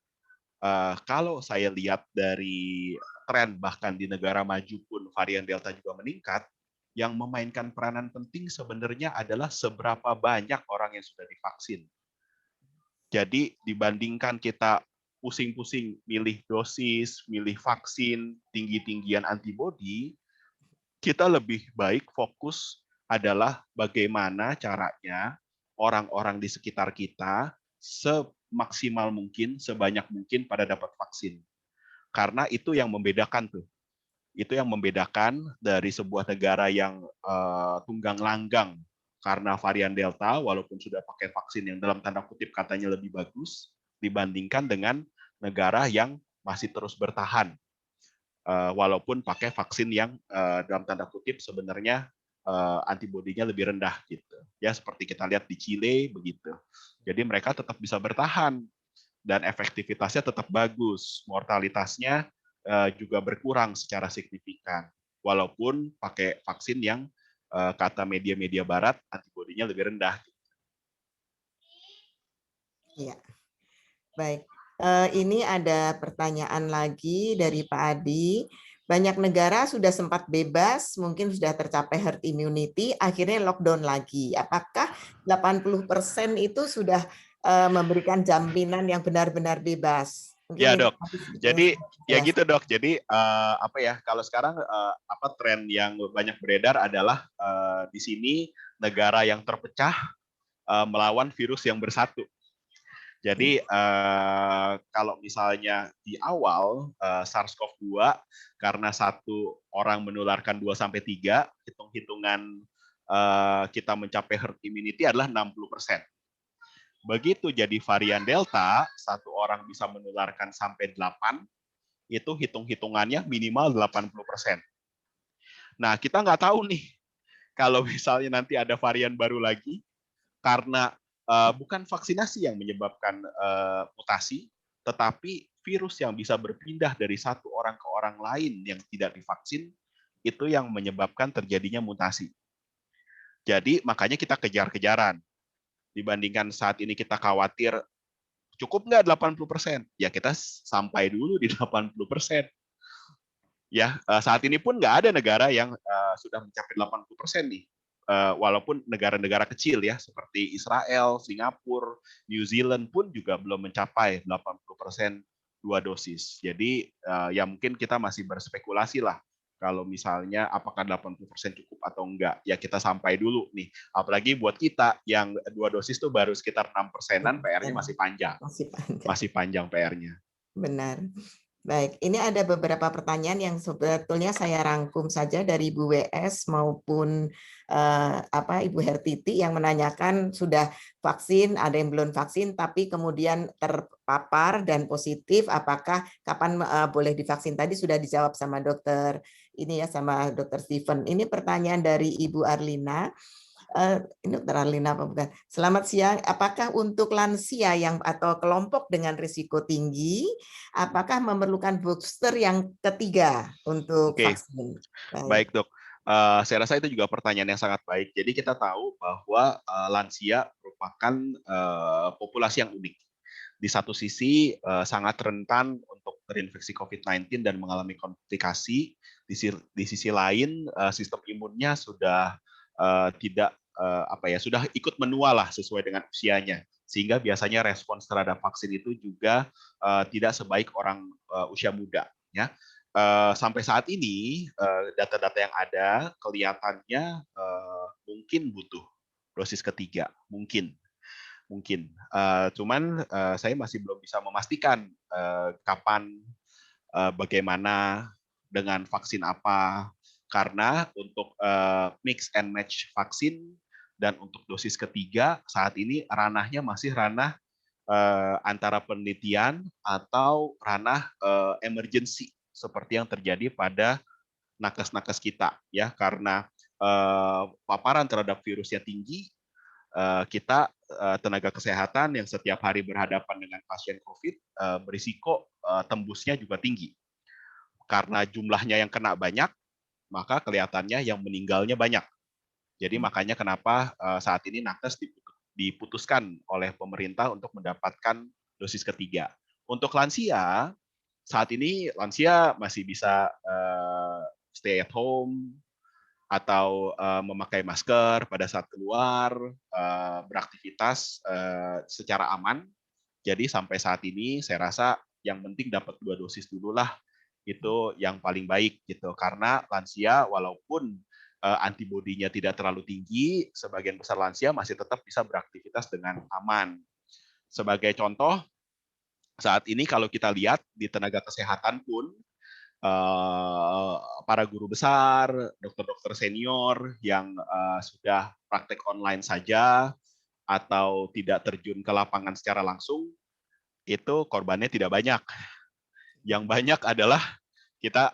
kalau saya lihat dari tren bahkan di negara maju pun varian Delta juga meningkat, yang memainkan peranan penting sebenarnya adalah seberapa banyak orang yang sudah divaksin. Jadi dibandingkan kita pusing-pusing milih dosis, milih vaksin, tinggi-tinggian antibodi, kita lebih baik fokus adalah bagaimana caranya orang-orang di sekitar kita semaksimal mungkin, sebanyak mungkin pada dapat vaksin. Karena itu yang membedakan tuh. Itu yang membedakan dari sebuah negara yang tunggang langgang karena varian Delta, walaupun sudah pakai vaksin yang dalam tanda kutip katanya lebih bagus, dibandingkan dengan negara yang masih terus bertahan, walaupun pakai vaksin yang dalam tanda kutip sebenarnya antibodinya lebih rendah gitu. Ya seperti kita lihat di Chile begitu. Jadi mereka tetap bisa bertahan dan efektivitasnya tetap bagus, mortalitasnya juga berkurang secara signifikan. Walaupun pakai vaksin yang kata media-media barat antibodinya lebih rendah. Iya, baik. Ini ada pertanyaan lagi dari Pak Adi. Banyak negara sudah sempat bebas, mungkin sudah tercapai herd immunity, akhirnya lockdown lagi. Apakah 80% itu sudah memberikan jaminan yang benar-benar bebas? Mungkin Ya ini dok. sebetulnya Jadi sudah ya jelas. gitu dok. Jadi apa ya? Kalau sekarang tren yang banyak beredar adalah di sini negara yang terpecah melawan virus yang bersatu. Jadi kalau misalnya di awal SARS-CoV-2 karena satu orang menularkan 2-3, hitung-hitungan kita mencapai herd immunity adalah 60%. Begitu jadi varian Delta, satu orang bisa menularkan sampai 8, itu hitung-hitungannya minimal 80%. Nah, kita nggak tahu nih, kalau misalnya nanti ada varian baru lagi, karena bukan vaksinasi yang menyebabkan mutasi, tetapi virus yang bisa berpindah dari satu orang ke orang lain yang tidak divaksin, itu yang menyebabkan terjadinya mutasi. Jadi makanya kita kejar-kejaran. Dibandingkan saat ini kita khawatir, cukup nggak 80%? Ya kita sampai dulu di 80%. Ya, saat ini pun nggak ada negara yang sudah mencapai 80% nih. Walaupun negara-negara kecil ya, seperti Israel, Singapura, New Zealand pun juga belum mencapai 80% 2 dosis. Jadi ya mungkin kita masih berspekulasi lah kalau misalnya apakah 80% cukup atau enggak. Ya kita sampai dulu nih. Apalagi buat kita yang 2 dosis tuh baru sekitar 6%-an, PR-nya masih panjang. Masih panjang. Masih panjang PR-nya. Benar. Baik, ini ada beberapa pertanyaan yang sebetulnya saya rangkum saja dari Ibu WS maupun Ibu Hertiti yang menanyakan sudah vaksin, ada yang belum vaksin, tapi kemudian terpapar dan positif, apakah kapan boleh divaksin? Tadi sudah dijawab sama dokter ini ya, sama dokter Steven. Ini pertanyaan dari Ibu Arlina. Ini Dokter Arlina apa bukan? Selamat siang. Apakah untuk lansia yang atau kelompok dengan risiko tinggi, apakah memerlukan booster yang ketiga untuk vaksin? Baik dok. Saya rasa itu juga pertanyaan yang sangat baik. Jadi kita tahu bahwa lansia merupakan populasi yang unik. Di satu sisi sangat rentan untuk terinfeksi COVID-19 dan mengalami komplikasi. Di sisi lain sistem imunnya sudah tidak sudah ikut menua lah sesuai dengan usianya, sehingga biasanya respons terhadap vaksin itu juga tidak sebaik orang usia muda. Ya, sampai saat ini data-data yang ada kelihatannya mungkin butuh dosis ketiga, mungkin. Cuman saya masih belum bisa memastikan kapan, bagaimana, dengan vaksin apa, karena untuk mix and match vaksin dan untuk dosis ketiga saat ini ranahnya masih ranah antara penelitian atau ranah emergency seperti yang terjadi pada nakes-nakes kita ya, karena paparan terhadap virusnya tinggi. Kita tenaga kesehatan yang setiap hari berhadapan dengan pasien COVID berisiko tembusnya juga tinggi. Karena jumlahnya yang kena banyak, maka kelihatannya yang meninggalnya banyak. Jadi makanya kenapa saat ini nakes diputuskan oleh pemerintah untuk mendapatkan dosis ketiga. Untuk lansia, saat ini lansia masih bisa stay at home, atau memakai masker pada saat keluar, beraktivitas secara aman. Jadi sampai saat ini saya rasa yang penting dapat 2 dosis dulu lah, itu yang paling baik gitu. Karena lansia walaupun antibodinya tidak terlalu tinggi, sebagian besar lansia masih tetap bisa beraktivitas dengan aman. Sebagai contoh, saat ini kalau kita lihat di tenaga kesehatan pun, para guru besar, dokter-dokter senior yang sudah praktek online saja atau tidak terjun ke lapangan secara langsung, itu korbannya tidak banyak. Yang banyak adalah kita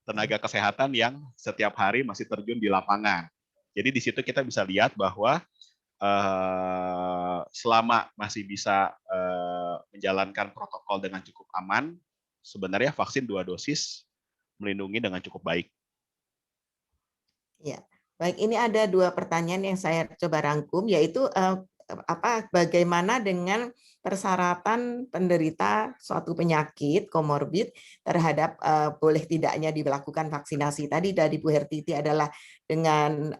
tenaga kesehatan yang setiap hari masih terjun di lapangan. Jadi di situ kita bisa lihat bahwa selama masih bisa menjalankan protokol dengan cukup aman, sebenarnya vaksin 2 dosis melindungi dengan cukup baik. Ya, baik. Ini ada 2 pertanyaan yang saya coba rangkum, yaitu bagaimana dengan persyaratan penderita suatu penyakit komorbid terhadap boleh tidaknya dilakukan vaksinasi. Tadi dari Bu Hertiti adalah dengan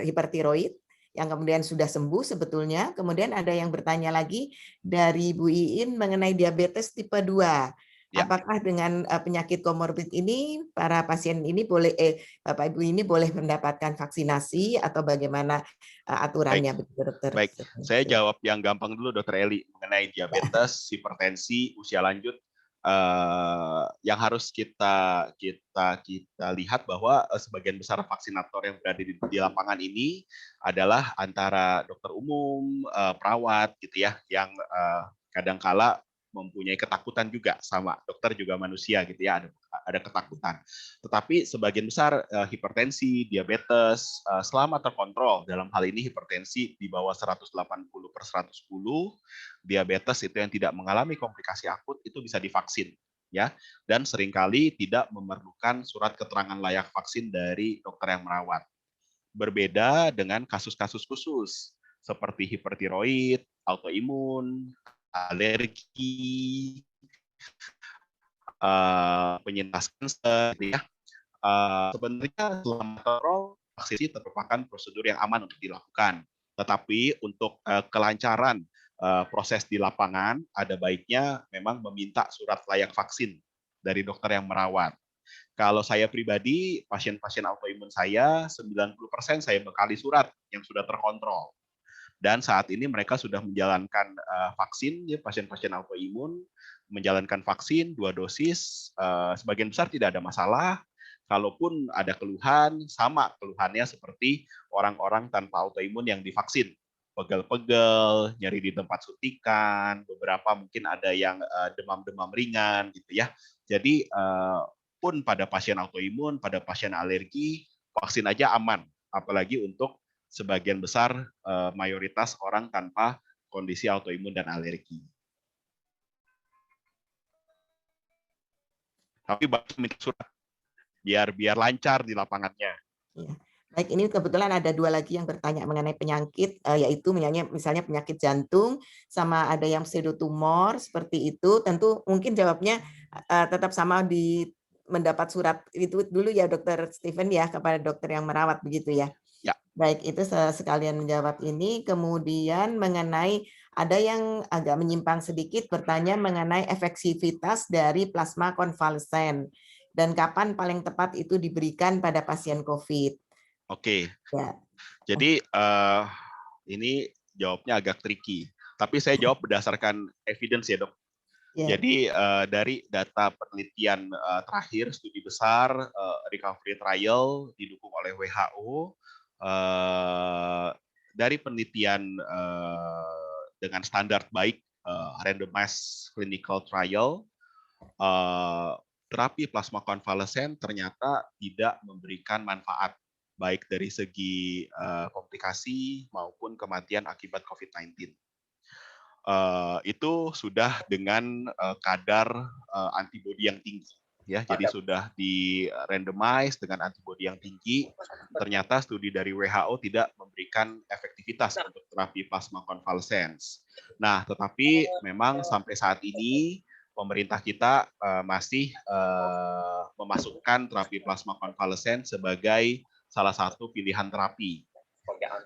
hipertiroid yang kemudian sudah sembuh sebetulnya. Kemudian ada yang bertanya lagi dari Bu Iin mengenai diabetes tipe 2. Ya. Apakah dengan penyakit komorbid ini para pasien ini boleh Bapak Ibu ini boleh mendapatkan vaksinasi atau bagaimana aturannya, dokter? Baik, saya jawab yang gampang dulu, Dokter Eli, mengenai diabetes, hipertensi, usia lanjut. yang harus kita lihat bahwa sebagian besar vaksinator yang berada di lapangan ini adalah antara dokter umum, perawat gitu ya, yang kadangkala mempunyai ketakutan juga, sama dokter juga manusia gitu ya, ada ketakutan. Tetapi sebagian besar hipertensi, diabetes selama terkontrol, dalam hal ini hipertensi di bawah 180/110, diabetes itu yang tidak mengalami komplikasi akut itu bisa divaksin ya, dan seringkali tidak memerlukan surat keterangan layak vaksin dari dokter yang merawat. Berbeda dengan kasus-kasus khusus seperti hipertiroid, autoimun, alergi, penyintas kanker, gitu ya. Sebenarnya selama kontrol, vaksinasi merupakan prosedur yang aman untuk dilakukan. Tetapi untuk kelancaran proses di lapangan, ada baiknya memang meminta surat layak vaksin dari dokter yang merawat. Kalau saya pribadi, pasien-pasien autoimun saya, 90% saya bekali surat yang sudah terkontrol. Dan saat ini mereka sudah menjalankan vaksin, ya, pasien-pasien autoimun menjalankan vaksin 2 dosis, sebagian besar tidak ada masalah. Kalaupun ada keluhan, sama keluhannya seperti orang-orang tanpa autoimun yang divaksin. Pegel-pegel, nyeri di tempat suntikan, beberapa mungkin ada yang demam-demam ringan gitu ya. Jadi pun pada pasien autoimun, pada pasien alergi, vaksin aja aman. Apalagi untuk sebagian besar mayoritas orang tanpa kondisi autoimun dan alergi. Tapi bagus minta surat biar lancar di lapangannya. Ya. Baik, ini kebetulan ada 2 lagi yang bertanya mengenai penyakit, yaitu misalnya penyakit jantung, sama ada yang pseudotumor, seperti itu. Tentu mungkin jawabnya tetap sama mendapat surat itu dulu ya, Dokter Stephen ya, kepada dokter yang merawat, begitu ya? Ya. Baik, itu sekalian menjawab ini. Kemudian mengenai ada yang agak menyimpang sedikit bertanya mengenai efektivitas dari plasma konvalesen dan kapan paling tepat itu diberikan pada pasien COVID. Oke. Ya. Jadi ini jawabnya agak tricky. Tapi saya jawab berdasarkan evidence ya, Dok. Ya. Jadi dari data penelitian terakhir, studi besar recovery trial didukung oleh WHO, dari penelitian dengan standar baik, randomized clinical trial, terapi plasma konvalesen ternyata tidak memberikan manfaat baik dari segi komplikasi maupun kematian akibat COVID-19. Itu sudah dengan kadar antibodi yang tinggi, ya. Jadi sudah di randomize dengan antibodi yang tinggi. Ternyata studi dari WHO tidak memberikan efektivitas untuk terapi plasma konvalesens. Nah, tetapi memang sampai saat ini pemerintah kita masih memasukkan terapi plasma konvalesen sebagai salah satu pilihan terapi.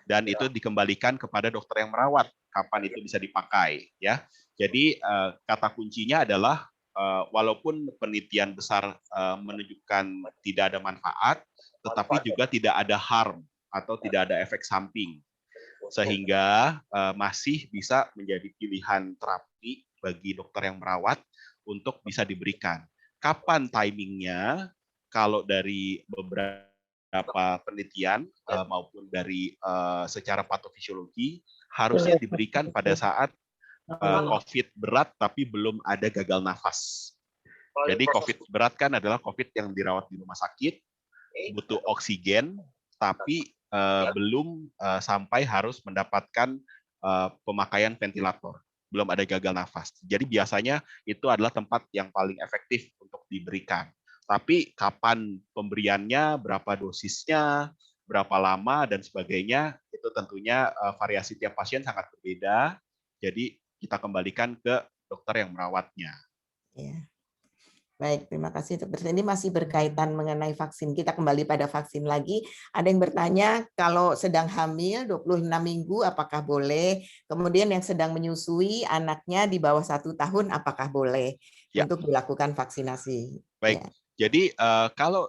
Dan itu dikembalikan kepada dokter yang merawat kapan itu bisa dipakai, ya. Jadi kata kuncinya adalah walaupun penelitian besar menunjukkan tidak ada manfaat, tetapi juga tidak ada harm atau tidak ada efek samping, sehingga masih bisa menjadi pilihan terapi bagi dokter yang merawat untuk bisa diberikan. Kapan timingnya? Kalau dari beberapa penelitian maupun dari secara patofisiologi harusnya diberikan pada saat COVID berat tapi belum ada gagal nafas. Jadi COVID berat kan adalah COVID yang dirawat di rumah sakit, butuh oksigen, tapi belum sampai harus mendapatkan pemakaian ventilator, belum ada gagal nafas. Jadi biasanya itu adalah tempat yang paling efektif untuk diberikan. Tapi kapan pemberiannya, berapa dosisnya, berapa lama, dan sebagainya, itu tentunya variasi tiap pasien sangat berbeda. Jadi kita kembalikan ke dokter yang merawatnya. Ya. Baik, terima kasih Dokter. Ini masih berkaitan mengenai vaksin. Kita kembali pada vaksin lagi. Ada yang bertanya, kalau sedang hamil 26 minggu, apakah boleh? Kemudian yang sedang menyusui anaknya di bawah 1 tahun, apakah boleh untuk dilakukan vaksinasi? Baik, ya. Jadi kalau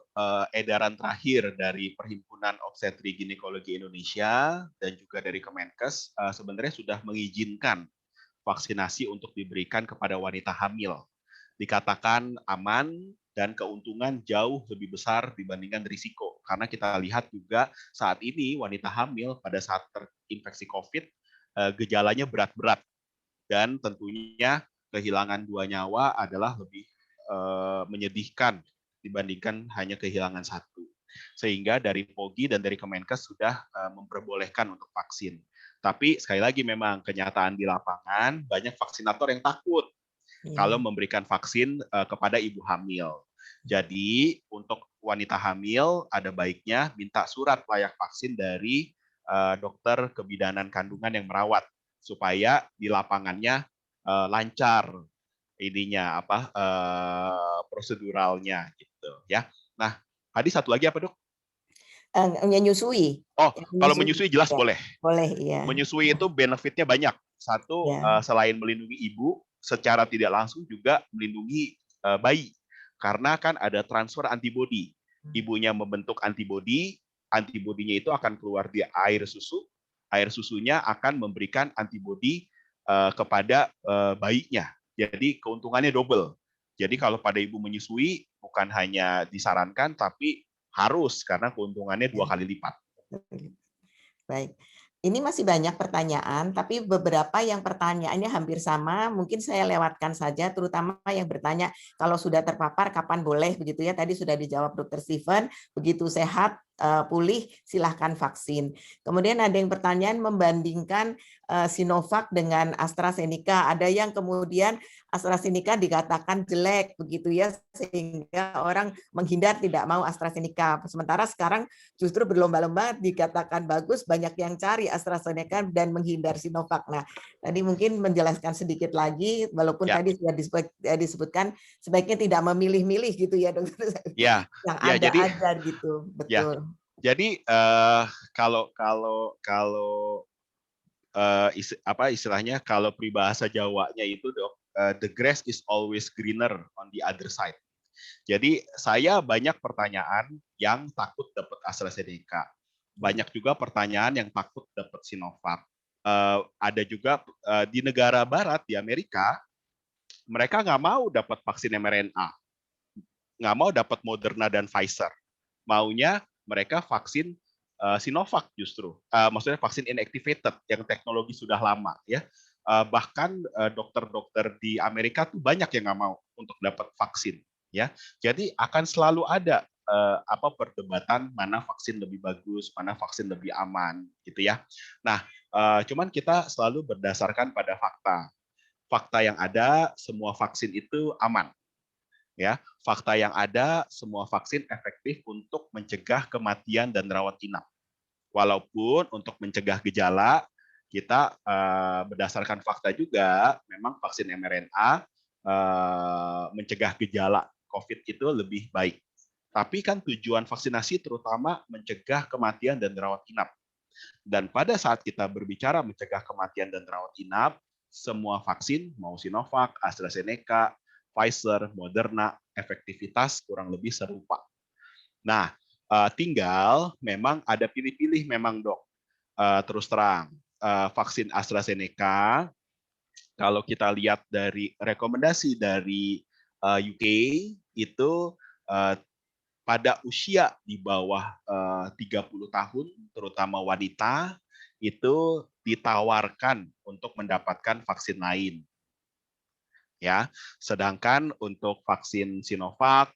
edaran terakhir dari Perhimpunan Obstetri Ginekologi Indonesia dan juga dari Kemenkes sebenarnya sudah mengizinkan vaksinasi untuk diberikan kepada wanita hamil dikatakan aman dan keuntungan jauh lebih besar dibandingkan risiko. Karena kita lihat juga saat ini wanita hamil pada saat terinfeksi COVID, gejalanya berat-berat dan tentunya kehilangan 2 nyawa adalah lebih menyedihkan dibandingkan hanya kehilangan 1. Sehingga dari POGI dan dari Kemenkes sudah memperbolehkan untuk vaksin. Tapi sekali lagi memang kenyataan di lapangan banyak vaksinator yang takut kalau memberikan vaksin kepada ibu hamil. Jadi untuk wanita hamil ada baiknya minta surat layak vaksin dari dokter kebidanan kandungan yang merawat supaya di lapangannya lancar ininya proseduralnya gitu ya. Nah, tadi satu lagi apa, Dok? Menyusui. Oh, kalau Menyusui. menyusui jelas Ya, boleh. boleh, iya. Menyusui itu benefitnya banyak. Satu, Ya. selain melindungi ibu, secara tidak langsung juga melindungi bayi. Karena kan ada transfer antibodi. Ibunya membentuk antibodi, antibodinya itu akan keluar di air susu. Air susunya akan memberikan antibodi kepada bayinya. Jadi keuntungannya double. Jadi kalau pada ibu menyusui, bukan hanya disarankan, tapi harus, karena keuntungannya 2 kali lipat. Baik. Ini masih banyak pertanyaan, tapi beberapa yang pertanyaannya hampir sama, mungkin saya lewatkan saja, terutama yang bertanya kalau sudah terpapar kapan boleh, begitu ya. Tadi sudah dijawab Dr. Stephen, begitu sehat, pulih, silahkan vaksin. Kemudian ada yang pertanyaan membandingkan Sinovac dengan AstraZeneca. Ada yang kemudian AstraZeneca dikatakan jelek, begitu ya, sehingga orang menghindar tidak mau AstraZeneca. Sementara sekarang justru berlomba-lomba dikatakan bagus, banyak yang cari AstraZeneca dan menghindar Sinovac. Nah, tadi mungkin menjelaskan sedikit lagi, walaupun Ya. tadi sudah disebutkan sebaiknya tidak memilih-milih gitu ya, Dokter. Ya, Yang ya, ada jadi aja gitu, ya, betul. jadi kalau istilahnya kalau peribahasa Jawanya itu, Dok, the grass is always greener on the other side. Jadi saya banyak pertanyaan yang takut dapat AstraZeneca. Banyak juga pertanyaan yang takut dapat Sinovac. Ada juga di negara barat, di Amerika, mereka nggak mau dapat vaksin mRNA. Nggak mau dapat Moderna dan Pfizer. Maunya mereka vaksin Sinovac justru. Maksudnya vaksin inactivated yang teknologi sudah lama ya. Bahkan dokter-dokter di Amerika tuh banyak yang nggak mau untuk dapat vaksin ya. Jadi akan selalu ada perdebatan mana vaksin lebih bagus, mana vaksin lebih aman gitu ya. Nah, cuman kita selalu berdasarkan pada fakta. Fakta yang ada, semua vaksin itu aman. Ya, fakta yang ada, semua vaksin efektif untuk mencegah kematian dan rawat inap. Walaupun untuk mencegah gejala, kita berdasarkan fakta juga, memang vaksin mRNA mencegah gejala COVID itu lebih baik. Tapi kan tujuan vaksinasi terutama mencegah kematian dan rawat inap. Dan pada saat kita berbicara mencegah kematian dan rawat inap, semua vaksin, mau Sinovac, AstraZeneca, Pfizer, Moderna, efektivitas kurang lebih serupa. Nah, tinggal memang ada pilih-pilih memang, Dok. Terus terang, vaksin AstraZeneca, kalau kita lihat dari rekomendasi dari UK, itu pada usia di bawah 30 tahun, terutama wanita, itu ditawarkan untuk mendapatkan vaksin lain. Ya, sedangkan untuk vaksin Sinovac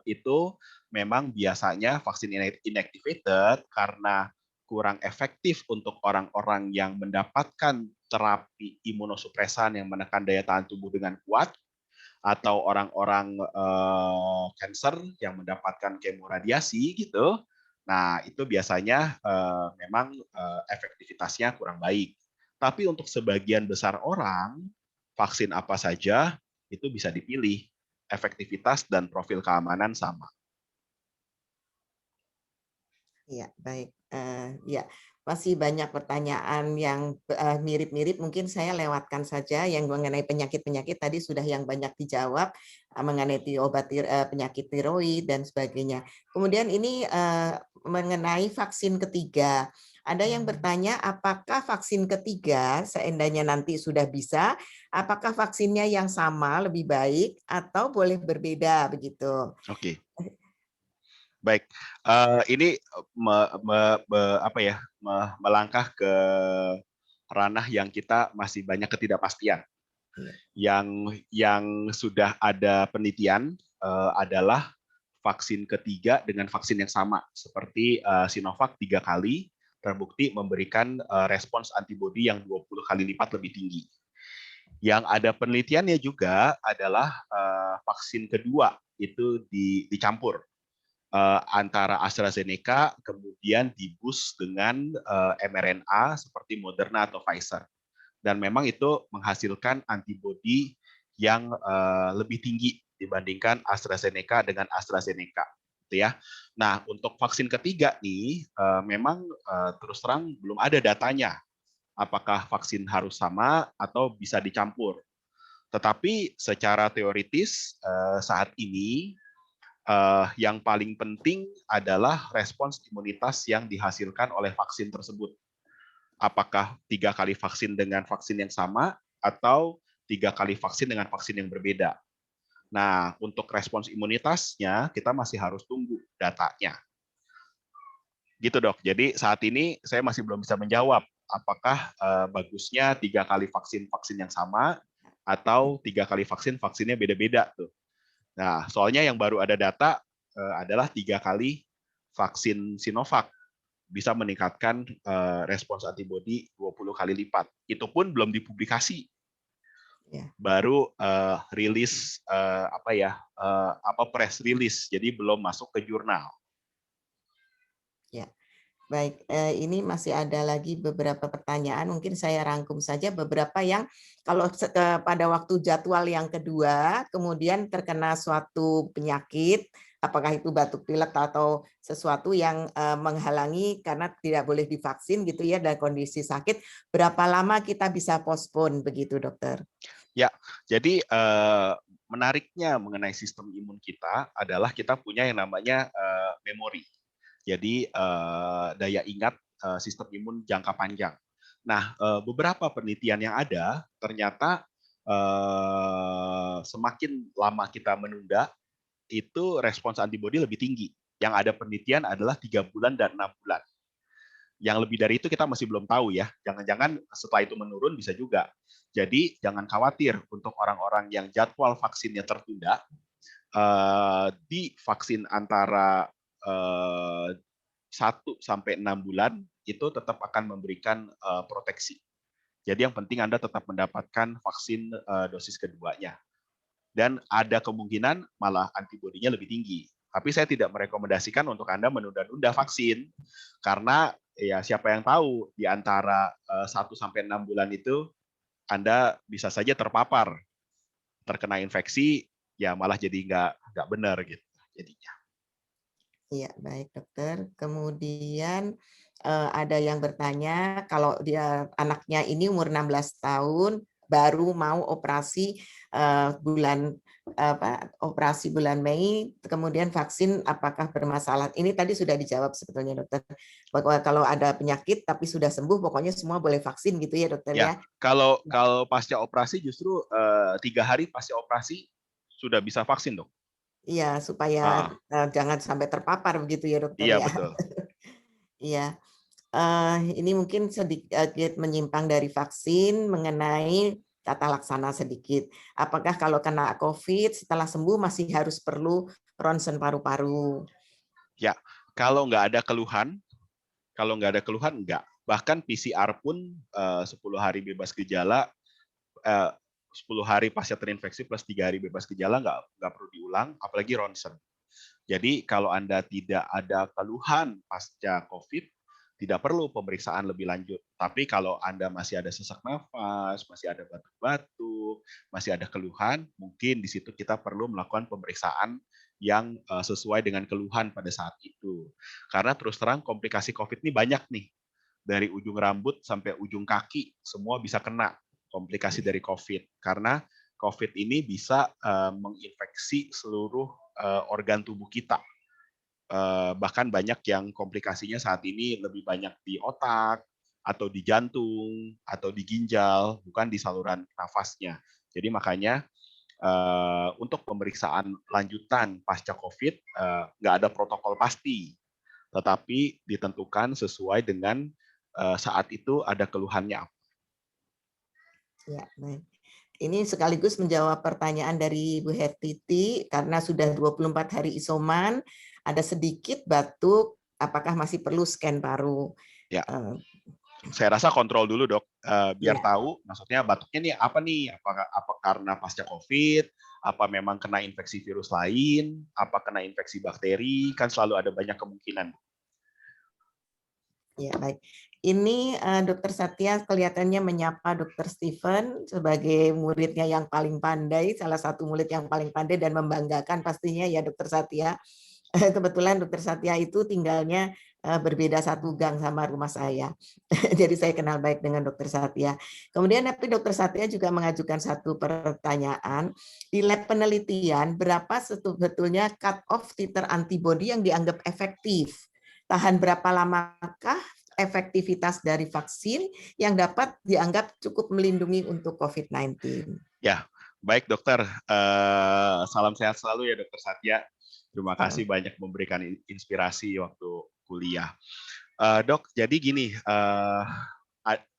itu memang biasanya vaksin inactivated karena kurang efektif untuk orang-orang yang mendapatkan terapi imunosupresan yang menekan daya tahan tubuh dengan kuat, atau orang-orang cancer yang mendapatkan kemoradiasi gitu. Nah, itu biasanya memang efektivitasnya kurang baik. Tapi untuk sebagian besar orang, vaksin apa saja itu bisa dipilih. Efektivitas dan profil keamanan sama. Ya, baik. Ya, masih banyak pertanyaan yang mirip-mirip. Mungkin saya lewatkan saja yang mengenai penyakit-penyakit tadi sudah yang banyak dijawab mengenai obat penyakit tiroid dan sebagainya. Kemudian ini mengenai vaksin ketiga. Ada yang bertanya, apakah vaksin ketiga seandainya nanti sudah bisa, apakah vaksinnya yang sama lebih baik atau boleh berbeda begitu? Oke, baik. Ini apa ya, melangkah ke ranah yang kita masih banyak ketidakpastian. Iya. Yang sudah ada penelitian adalah vaksin ketiga dengan vaksin yang sama, seperti Sinovac 3 kali terbukti memberikan respons antibodi yang 20 kali lipat lebih tinggi. Yang ada penelitiannya juga adalah vaksin kedua itu dicampur antara AstraZeneca kemudian diboost dengan mRNA seperti Moderna atau Pfizer. Dan memang itu menghasilkan antibodi yang lebih tinggi dibandingkan AstraZeneca dengan AstraZeneca, gitu ya. Nah, untuk vaksin ketiga nih, memang terus terang belum ada datanya. Apakah vaksin harus sama atau bisa dicampur? Tetapi secara teoritis saat ini yang paling penting adalah respons imunitas yang dihasilkan oleh vaksin tersebut. Apakah 3 kali vaksin dengan vaksin yang sama atau 3 kali vaksin dengan vaksin yang berbeda. Nah, untuk respons imunitasnya kita masih harus tunggu datanya. Gitu dok. Jadi saat ini saya masih belum bisa menjawab apakah bagusnya 3 kali vaksin yang sama atau 3 kali vaksinnya beda-beda tuh. Nah, soalnya yang baru ada data adalah 3 kali vaksin Sinovac bisa meningkatkan respons antibodi 20 kali lipat. Itu pun belum dipublikasi. Ya. Baru rilis press release, jadi belum masuk ke jurnal. Ya. Baik, ini masih ada lagi beberapa pertanyaan, mungkin saya rangkum saja beberapa yang kalau pada waktu jadwal yang kedua, kemudian terkena suatu penyakit, apakah itu batuk pilek atau sesuatu yang menghalangi karena tidak boleh divaksin gitu ya, dan kondisi sakit, berapa lama kita bisa postpone begitu dokter? Ya, jadi menariknya mengenai sistem imun kita adalah kita punya yang namanya memori. Jadi daya ingat sistem imun jangka panjang. Nah, beberapa penelitian yang ada ternyata semakin lama kita menunda, itu respons antibodi lebih tinggi. Yang ada penelitian adalah 3 bulan dan 6 bulan. Yang lebih dari itu kita masih belum tahu ya. Jangan-jangan setelah itu menurun bisa juga. Jadi jangan khawatir untuk orang-orang yang jadwal vaksinnya tertunda, di vaksin antara 1 sampai 6 bulan itu tetap akan memberikan proteksi. Jadi yang penting Anda tetap mendapatkan vaksin dosis keduanya. Dan ada kemungkinan malah antibodinya lebih tinggi. Tapi saya tidak merekomendasikan untuk Anda menunda-nunda vaksin karena ya siapa yang tahu di antara 1 sampai 6 bulan itu Anda bisa saja terpapar, terkena infeksi, ya malah jadi nggak benar gitu jadinya. Iya, baik dokter. Kemudian ada yang bertanya kalau dia anaknya ini umur 16 tahun baru mau operasi operasi bulan Mei, kemudian vaksin apakah bermasalah? Ini tadi sudah dijawab sebetulnya dokter. Bahwa kalau ada penyakit tapi sudah sembuh pokoknya semua boleh vaksin gitu ya dokter Ya, ya. kalau pasca operasi justru 3 hari pasca operasi sudah bisa vaksin dok. Iya, supaya Ah, jangan sampai terpapar begitu ya dokter iya ya. betul. Iya. Ini mungkin sedikit menyimpang dari vaksin mengenai tata laksana sedikit. Apakah kalau kena COVID setelah sembuh masih harus perlu ronsen paru-paru? Ya, kalau nggak ada keluhan enggak. Bahkan PCR pun 10 hari bebas gejala, eh, 10 hari pasca terinfeksi plus 3 hari bebas gejala nggak perlu diulang, apalagi ronsen. Jadi kalau Anda tidak ada keluhan pasca COVID, tidak perlu pemeriksaan lebih lanjut. Tapi kalau Anda masih ada sesak nafas, masih ada batuk-batuk, masih ada keluhan, mungkin di situ kita perlu melakukan pemeriksaan yang sesuai dengan keluhan pada saat itu. Karena terus terang komplikasi COVID ini banyak nih. Dari ujung rambut sampai ujung kaki, semua bisa kena komplikasi dari COVID. Karena COVID ini bisa menginfeksi seluruh organ tubuh kita. bahkan banyak yang komplikasinya saat ini lebih banyak di otak, atau di jantung, atau di ginjal, bukan di saluran nafasnya. Jadi makanya untuk pemeriksaan lanjutan pasca COVID, nggak ada protokol pasti, tetapi ditentukan sesuai dengan saat itu ada keluhannya apa. Ya, baik. Ini sekaligus menjawab pertanyaan dari Bu Hertiti, karena sudah 24 hari isoman, ada sedikit batuk, apakah masih perlu scan paru? Ya, saya rasa kontrol dulu dok, biar Ya, tahu maksudnya batuknya nih apa nih, apa karena pasca COVID, apa memang kena infeksi virus lain, apa kena infeksi bakteri, kan selalu ada banyak kemungkinan. ya baik. Ini Dokter Satya kelihatannya menyapa Dokter Stephen sebagai muridnya yang paling pandai, salah satu murid yang paling pandai dan membanggakan pastinya ya Dokter Satya. Kebetulan Dokter Satya itu tinggalnya berbeda satu gang sama rumah saya. Jadi saya kenal baik dengan Dokter Satya. Kemudian tapi Dokter Satya juga mengajukan satu pertanyaan. Di lab penelitian, berapa sebetulnya cut off titer antibody yang dianggap efektif? Tahan berapa lamakah efektivitas dari vaksin yang dapat dianggap cukup melindungi untuk COVID-19? Ya, baik dokter. Salam sehat selalu ya dokter Satya. Terima kasih banyak memberikan inspirasi waktu kuliah. Dok, jadi gini,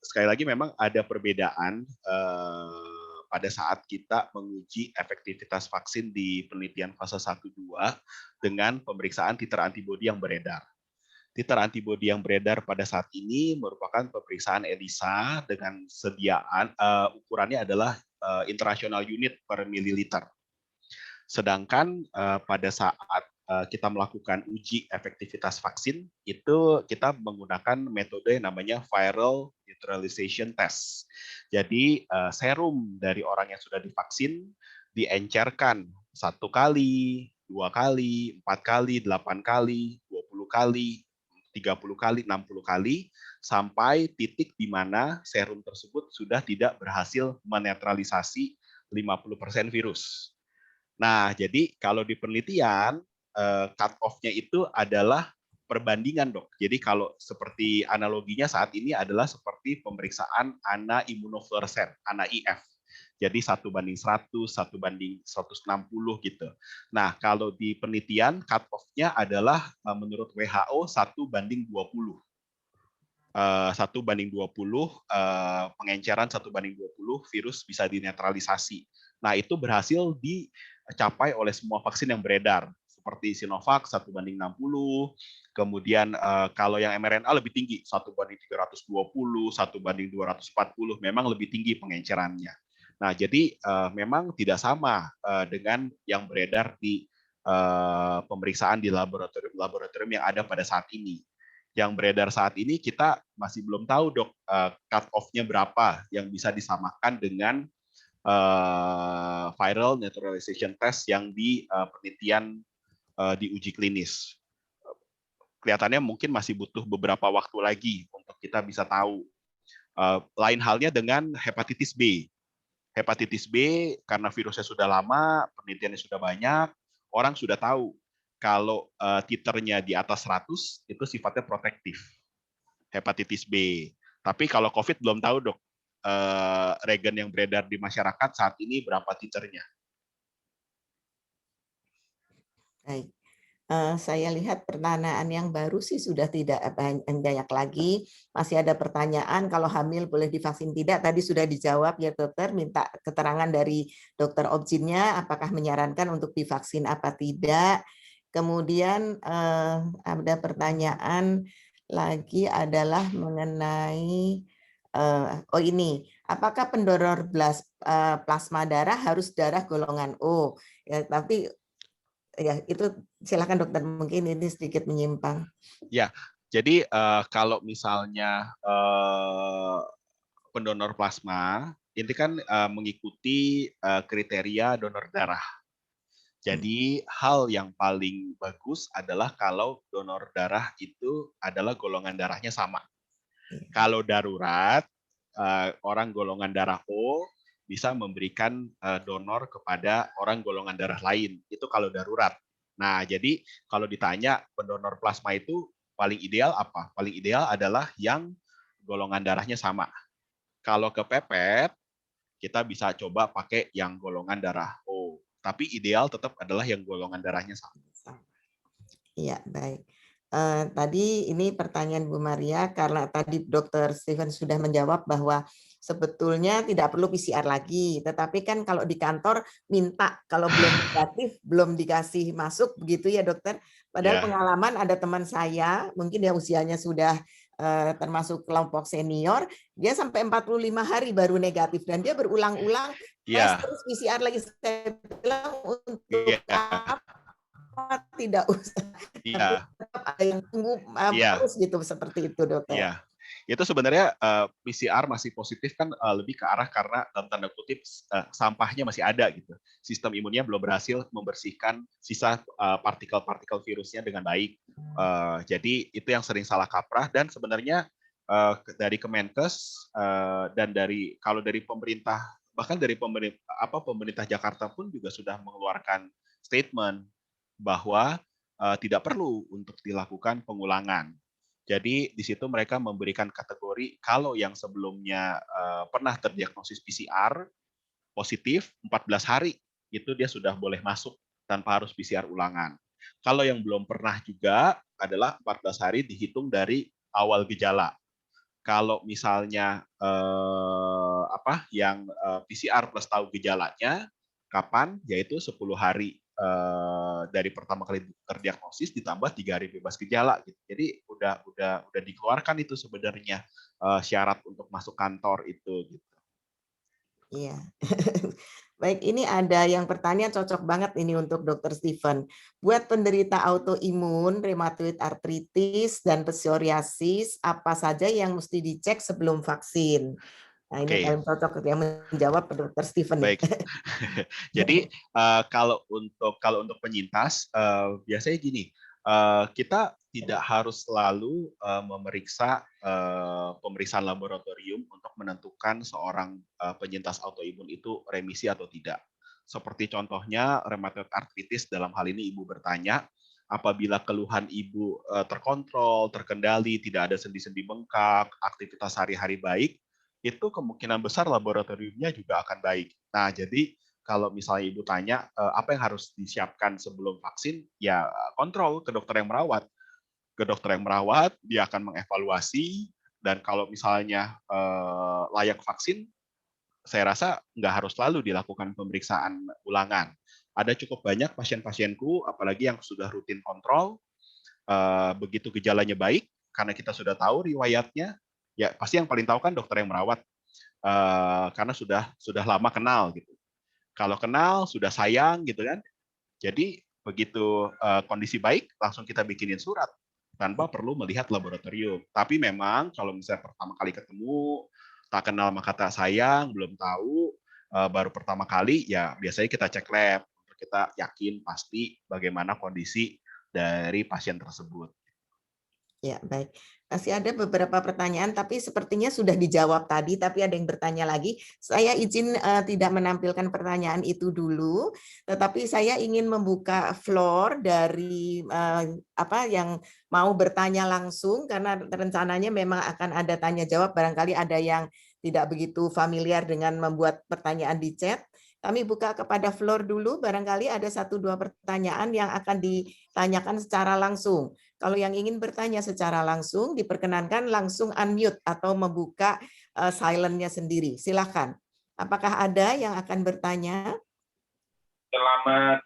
sekali lagi memang ada perbedaan pada saat kita menguji efektivitas vaksin di penelitian fase 1-2 dengan pemeriksaan titer antibodi yang beredar. Titer antibodi yang beredar pada saat ini merupakan pemeriksaan ELISA dengan sediaan ukurannya adalah international unit per mililiter. Sedangkan pada saat kita melakukan uji efektivitas vaksin, itu kita menggunakan metode yang namanya viral neutralization test. Jadi serum dari orang yang sudah divaksin diencerkan 1 kali, 2 kali, 4 kali, 8 kali, 20 kali, 30 kali, 60 kali, sampai titik di mana serum tersebut sudah tidak berhasil menetralisasi 50% virus. Nah, jadi kalau di penelitian, cut off-nya itu adalah perbandingan, dok. Jadi kalau seperti analoginya saat ini adalah seperti pemeriksaan ANA imunofluoresen, ANA IF. Jadi 1:100, 1:160 gitu. Nah, kalau di penelitian, cut off-nya adalah menurut WHO 1:20. 1:20, pengenceran 1:20 virus bisa dinetralisasi. Nah, itu berhasil dicapai oleh semua vaksin yang beredar, seperti Sinovac 1:60, kemudian kalau yang mRNA lebih tinggi, 1:320, 1:240, memang lebih tinggi pengencerannya. Nah, jadi memang tidak sama dengan yang beredar di pemeriksaan di laboratorium yang ada pada saat ini. Yang beredar saat ini kita masih belum tahu dok cut off-nya berapa yang bisa disamakan dengan viral neutralization test yang di penelitian di uji klinis. Kelihatannya mungkin masih butuh beberapa waktu lagi untuk kita bisa tahu. Lain halnya dengan hepatitis B. Hepatitis B karena virusnya sudah lama, penelitiannya sudah banyak, orang sudah tahu kalau titernya di atas 100 itu sifatnya protektif. Hepatitis B. Tapi kalau COVID belum tahu dok, regen yang beredar di masyarakat saat ini berapa titernya. Baik. Saya lihat pertanyaan yang baru sih sudah tidak banyak lagi. Masih ada pertanyaan kalau hamil boleh divaksin tidak. Tadi sudah dijawab ya dokter. Minta keterangan dari dokter objinnya apakah menyarankan untuk divaksin apa tidak. Kemudian ada pertanyaan lagi adalah mengenai oh ini, apakah pendonor plasma darah harus darah golongan O? Ya, tapi ya itu silakan dokter, mungkin ini sedikit menyimpang. Ya, jadi kalau misalnya pendonor plasma, ini kan mengikuti kriteria donor darah. Jadi hal yang paling bagus adalah kalau donor darah itu adalah golongan darahnya sama. Kalau darurat, orang golongan darah O bisa memberikan donor kepada orang golongan darah lain. Itu kalau darurat. Nah, jadi kalau ditanya pendonor plasma itu paling ideal apa? Paling ideal adalah yang golongan darahnya sama. Kalau kepepet, kita bisa coba pakai yang golongan darah O. Tapi ideal tetap adalah yang golongan darahnya sama. Iya, baik. Tadi ini pertanyaan Bu Maria, karena tadi Dokter Steven sudah menjawab bahwa sebetulnya tidak perlu PCR lagi, tetapi kan kalau di kantor minta kalau belum negatif belum dikasih masuk, begitu ya dokter. Padahal Ya, pengalaman ada teman saya, mungkin dia usianya sudah termasuk kelompok senior, dia sampai 45 hari baru negatif dan dia berulang-ulang tes ya, terus PCR lagi. Saya bilang untuk iya, tidak usah, tapi iya, tetap ada yang tunggu iya. terus gitu, seperti itu dokter. Iya, itu sebenarnya PCR masih positif kan lebih ke arah karena dalam tanda kutip sampahnya masih ada gitu. Sistem imunnya belum berhasil membersihkan sisa partikel-partikel virusnya dengan baik. Jadi itu yang sering salah kaprah dan sebenarnya dari Kemenkes dan kalau dari pemerintah bahkan dari pemerintah Jakarta pun juga sudah mengeluarkan statement bahwa tidak perlu untuk dilakukan pengulangan. Jadi di situ mereka memberikan kategori kalau yang sebelumnya pernah terdiagnosis PCR positif 14 hari itu dia sudah boleh masuk tanpa harus PCR ulangan. Kalau yang belum pernah juga adalah 14 hari dihitung dari awal gejala. Kalau misalnya yang PCR plus tahu gejalanya kapan, yaitu 10 hari dari pertama kali terdiagnosis ditambah 3 hari bebas gejala gitu. Jadi udah dikeluarkan itu sebenarnya syarat untuk masuk kantor itu gitu. Iya. Baik, ini ada yang pertanyaan cocok banget ini untuk Dokter Steven. Buat penderita autoimun, rheumatoid arthritis, dan psoriasis, apa saja yang mesti dicek sebelum vaksin? Nah, ini Oke, paling cocok yang menjawab Dokter Steven nih. baik. Jadi kalau untuk penyintas biasanya gini, kita tidak harus selalu memeriksa pemeriksaan laboratorium untuk menentukan seorang penyintas autoimun itu remisi atau tidak. Seperti contohnya rheumatoid arthritis, dalam hal ini ibu bertanya, apabila keluhan ibu terkontrol, terkendali, tidak ada sendi-sendi bengkak, aktivitas sehari-hari baik, itu kemungkinan besar laboratoriumnya juga akan baik. Nah, jadi kalau misalnya ibu tanya apa yang harus disiapkan sebelum vaksin, ya kontrol ke dokter yang merawat. Ke dokter yang merawat, dia akan mengevaluasi, dan kalau misalnya layak vaksin, saya rasa nggak harus selalu dilakukan pemeriksaan ulangan. Ada cukup banyak pasien-pasienku, apalagi yang sudah rutin kontrol, begitu gejalanya baik, karena kita sudah tahu riwayatnya, ya pasti yang paling tahu kan dokter yang merawat, karena sudah lama kenal gitu. Kalau kenal sudah sayang gitu kan. Jadi begitu kondisi baik langsung kita bikinin surat tanpa perlu melihat laboratorium. Tapi memang kalau misalnya pertama kali ketemu, tak kenal maka tak sayang, belum tahu, baru pertama kali, ya biasanya kita cek lab untuk kita yakin pasti bagaimana kondisi dari pasien tersebut. Ya, baik. Masih ada beberapa pertanyaan, tapi sepertinya sudah dijawab tadi, tapi ada yang bertanya lagi. Saya izin tidak menampilkan pertanyaan itu dulu, tetapi saya ingin membuka floor dari apa yang mau bertanya langsung, karena rencananya memang akan ada tanya jawab, barangkali ada yang tidak begitu familiar dengan membuat pertanyaan di chat. Kami buka kepada floor dulu, barangkali ada 1-2 pertanyaan yang akan ditanyakan secara langsung. Kalau yang ingin bertanya secara langsung, diperkenankan langsung unmute atau membuka silent-nya sendiri. Silakan. Apakah ada yang akan bertanya? Selamat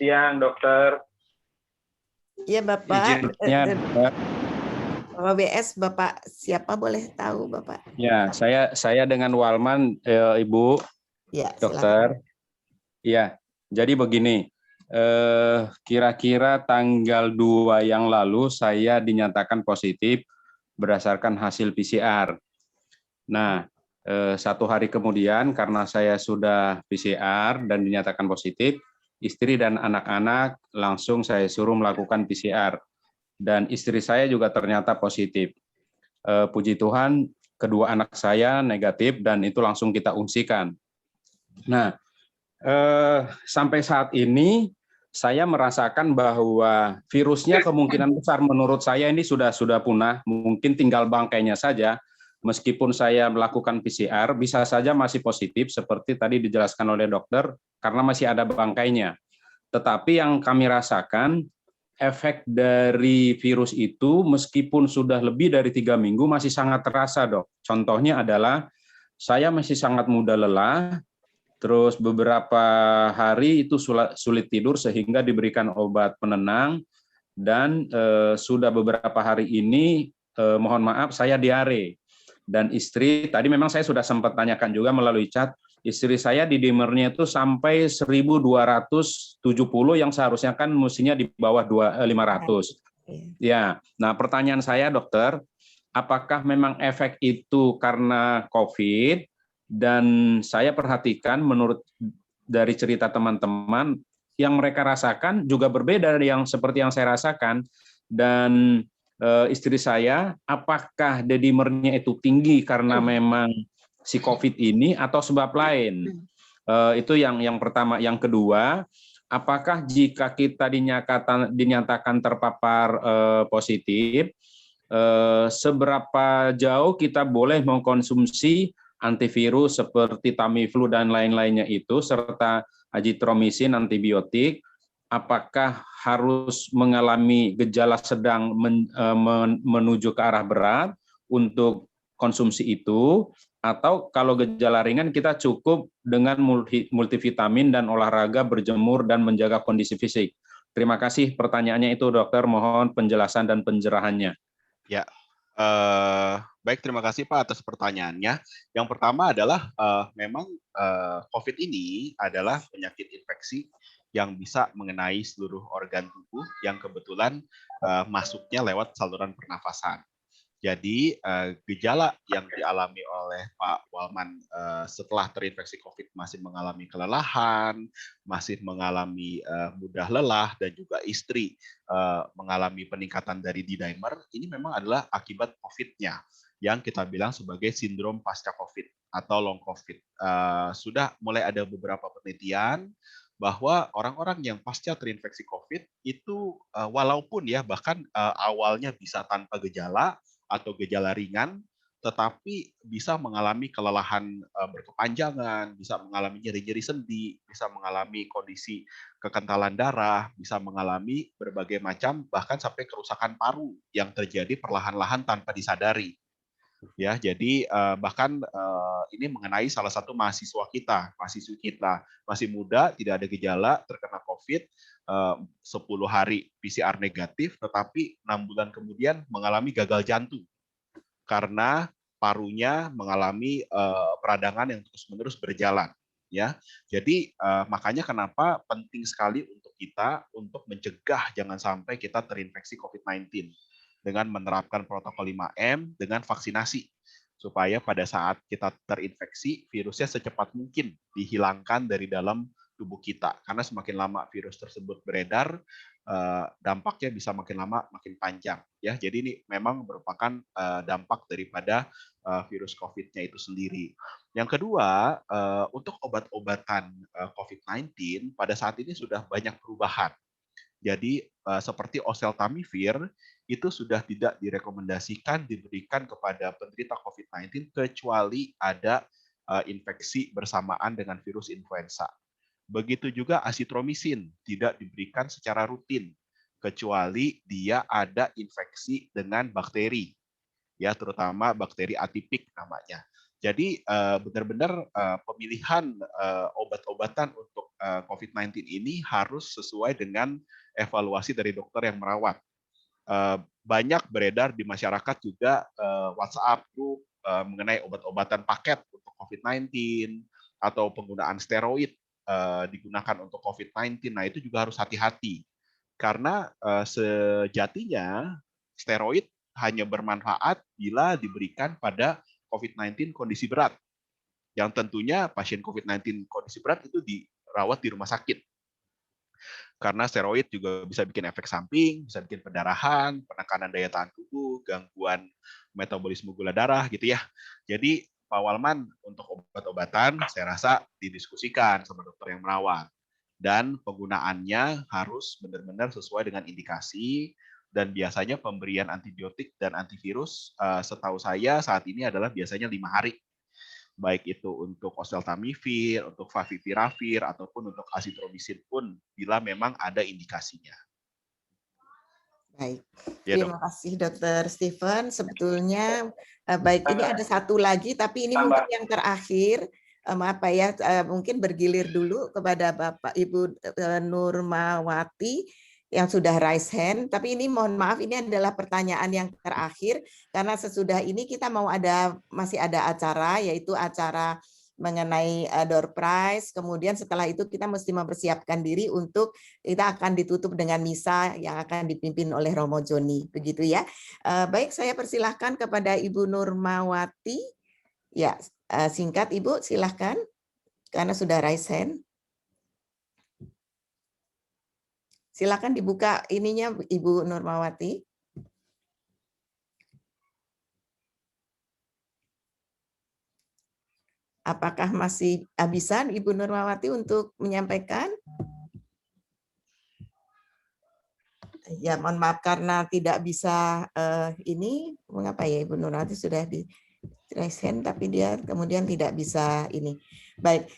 siang, dokter. Iya, Bapak. Izinnya, Bapak BS, Bapak siapa boleh tahu, Bapak? ya, saya dengan Walman, Ibu Ya, dokter. Ya, jadi begini. Kira-kira tanggal 2 yang lalu saya dinyatakan positif berdasarkan hasil PCR. Nah, 1 hari kemudian karena saya sudah PCR dan dinyatakan positif, istri dan anak-anak langsung saya suruh melakukan PCR. Dan istri saya juga ternyata positif. Puji Tuhan, kedua anak saya negatif dan itu langsung kita ungsikan. Nah, sampai saat ini saya merasakan bahwa virusnya kemungkinan besar menurut saya ini sudah punah, mungkin tinggal bangkainya saja. Meskipun saya melakukan PCR, bisa saja masih positif seperti tadi dijelaskan oleh dokter karena masih ada bangkainya. Tetapi yang kami rasakan, efek dari virus itu meskipun sudah lebih dari 3 minggu masih sangat terasa, Dok. Contohnya adalah saya masih sangat mudah lelah, terus beberapa hari itu sulit tidur sehingga diberikan obat penenang, dan sudah beberapa hari ini mohon maaf saya diare. Dan istri, tadi memang saya sudah sempat tanyakan juga melalui chat, istri saya di dimernya itu sampai 1270 yang seharusnya kan mestinya di bawah 500. Ya, nah pertanyaan saya dokter, apakah memang efek itu karena COVID? Dan saya perhatikan menurut dari cerita teman-teman yang mereka rasakan juga berbeda dari yang seperti yang saya rasakan. Dan istri saya, apakah dedimernya itu tinggi karena memang si COVID ini atau sebab lain? Itu yang pertama. Yang kedua, apakah jika kita dinyatakan terpapar positif, seberapa jauh kita boleh mengkonsumsi antivirus seperti Tamiflu dan lain-lainnya itu, serta azitromisin antibiotik, apakah harus mengalami gejala sedang menuju ke arah berat untuk konsumsi itu, atau kalau gejala ringan kita cukup dengan multivitamin dan olahraga, berjemur, dan menjaga kondisi fisik. Terima kasih pertanyaannya itu, dokter. Mohon penjelasan dan pencerahannya. Ya, baik, terima kasih Pak atas pertanyaannya. Yang pertama adalah memang COVID ini adalah penyakit infeksi yang bisa mengenai seluruh organ tubuh yang kebetulan masuknya lewat saluran pernafasan. Jadi gejala yang dialami oleh Pak Walman setelah terinfeksi COVID masih mengalami kelelahan, masih mengalami mudah lelah, dan juga istri mengalami peningkatan dari D-dimer, ini memang adalah akibat COVID-nya yang kita bilang sebagai sindrom pasca COVID atau long COVID. Sudah mulai ada beberapa penelitian bahwa orang-orang yang pasca terinfeksi COVID itu walaupun ya bahkan awalnya bisa tanpa gejala atau gejala ringan, tetapi bisa mengalami kelelahan berkepanjangan, bisa mengalami nyeri-nyeri sendi, bisa mengalami kondisi kekentalan darah, bisa mengalami berbagai macam bahkan sampai kerusakan paru yang terjadi perlahan-lahan tanpa disadari. Ya, jadi bahkan ini mengenai salah satu mahasiswi kita masih muda, tidak ada gejala, terkena COVID, 10 hari PCR negatif, tetapi 6 bulan kemudian mengalami gagal jantung karena parunya mengalami peradangan yang terus-menerus berjalan. Ya, jadi makanya kenapa penting sekali untuk kita untuk mencegah jangan sampai kita terinfeksi COVID-19 dengan menerapkan protokol 5M dengan vaksinasi, supaya pada saat kita terinfeksi, virusnya secepat mungkin dihilangkan dari dalam tubuh kita. Karena semakin lama virus tersebut beredar, dampaknya bisa makin lama makin panjang. Ya, jadi ini memang merupakan dampak daripada virus COVID-nya itu sendiri. Yang kedua, untuk obat-obatan COVID-19 pada saat ini sudah banyak perubahan. Jadi seperti oseltamivir itu sudah tidak direkomendasikan diberikan kepada penderita COVID-19 kecuali ada infeksi bersamaan dengan virus influenza. Begitu juga azitromisin tidak diberikan secara rutin kecuali dia ada infeksi dengan bakteri, ya terutama bakteri atipik namanya. Jadi benar-benar pemilihan obat-obatan untuk COVID-19 ini harus sesuai dengan evaluasi dari dokter yang merawat. Banyak beredar di masyarakat juga WhatsApp group mengenai obat-obatan paket untuk COVID-19 atau penggunaan steroid digunakan untuk COVID-19. Nah, itu juga harus hati-hati karena sejatinya steroid hanya bermanfaat bila diberikan pada COVID-19 kondisi berat. Yang tentunya pasien COVID-19 kondisi berat itu dirawat di rumah sakit. Karena steroid juga bisa bikin efek samping, bisa bikin pendarahan, penekanan daya tahan tubuh, gangguan metabolisme gula darah gitu ya. Jadi Pak Walman untuk obat-obatan saya rasa didiskusikan sama dokter yang merawat. dan penggunaannya harus benar-benar sesuai dengan indikasi, dan biasanya pemberian antibiotik dan antivirus setahu saya saat ini adalah biasanya 5 hari. Baik itu untuk oseltamivir, untuk favipiravir, ataupun untuk azitromisin pun bila memang ada indikasinya. Baik, Ya, terima kasih Dokter Stephen. Sebetulnya baik, ini ada satu lagi, tapi ini Tambah. mungkin yang terakhir. Maaf Pak ya, mungkin bergilir dulu kepada Bapak Ibu Nurmawati yang sudah raise hand. Tapi ini mohon maaf, ini adalah pertanyaan yang terakhir karena sesudah ini kita masih ada acara, yaitu acara mengenai door prize. Kemudian setelah itu kita mesti mempersiapkan diri untuk kita akan ditutup dengan misa yang akan dipimpin oleh Romo Joni. Begitu ya. Baik, saya persilahkan kepada Ibu Nurmawati. Ya, singkat Ibu, silahkan. Karena sudah raise hand. Silakan dibuka ininya Ibu Nurmawati. Apakah masih bisa Ibu Nurmawati untuk menyampaikan? Ya, mohon maaf karena tidak bisa ini, mengapa ya Ibu Nurmawati sudah di raise hand tapi dia kemudian tidak bisa ini. Baik,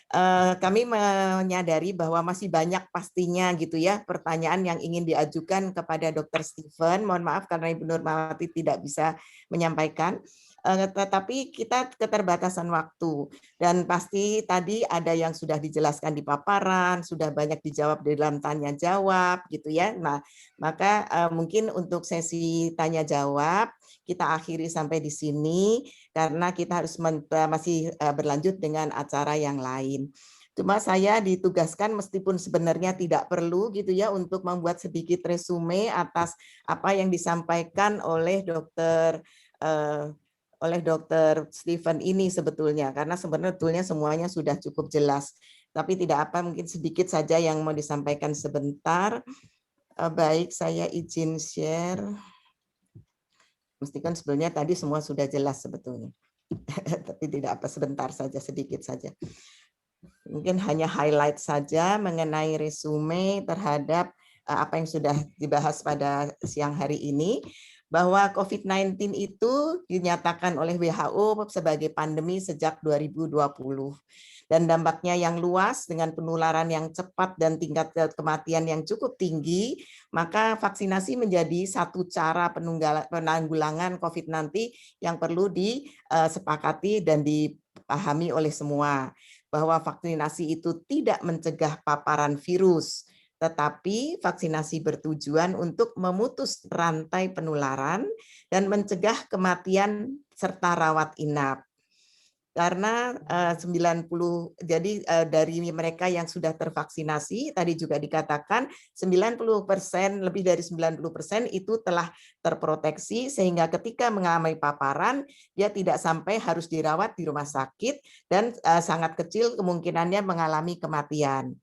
kami menyadari bahwa masih banyak pastinya gitu ya pertanyaan yang ingin diajukan kepada Dr. Stephen. Mohon maaf karena Ibu Nurmawati tidak bisa menyampaikan. Tetapi kita keterbatasan waktu dan pasti tadi ada yang sudah dijelaskan di paparan, sudah banyak dijawab di dalam tanya jawab gitu ya. Nah, maka mungkin untuk sesi tanya jawab kita akhiri sampai di sini karena kita harus masih berlanjut dengan acara yang lain. Cuma saya ditugaskan meskipun sebenarnya tidak perlu gitu ya untuk membuat sedikit resume atas apa yang disampaikan oleh Dr. Stephen ini sebetulnya, karena sebetulnya semuanya sudah cukup jelas. Tapi tidak apa, mungkin sedikit saja yang mau disampaikan sebentar. Baik, saya izin share. Mestikan sebenarnya tadi semua sudah jelas sebetulnya. Tapi tidak apa, sebentar saja, sedikit saja. Mungkin hanya highlight saja mengenai resume terhadap apa yang sudah dibahas pada siang hari ini, bahwa COVID-19 itu dinyatakan oleh WHO sebagai pandemi sejak 2020. Dan dampaknya yang luas dengan penularan yang cepat dan tingkat kematian yang cukup tinggi, maka vaksinasi menjadi satu cara penanggulangan COVID-19 yang perlu disepakati dan dipahami oleh semua, bahwa vaksinasi itu tidak mencegah paparan virus, tetapi vaksinasi bertujuan untuk memutus rantai penularan dan mencegah kematian serta rawat inap. Karena 90 jadi dari mereka yang sudah tervaksinasi tadi juga dikatakan 90%, lebih dari 90% itu telah terproteksi sehingga ketika mengalami paparan dia tidak sampai harus dirawat di rumah sakit dan sangat kecil kemungkinannya mengalami kematian.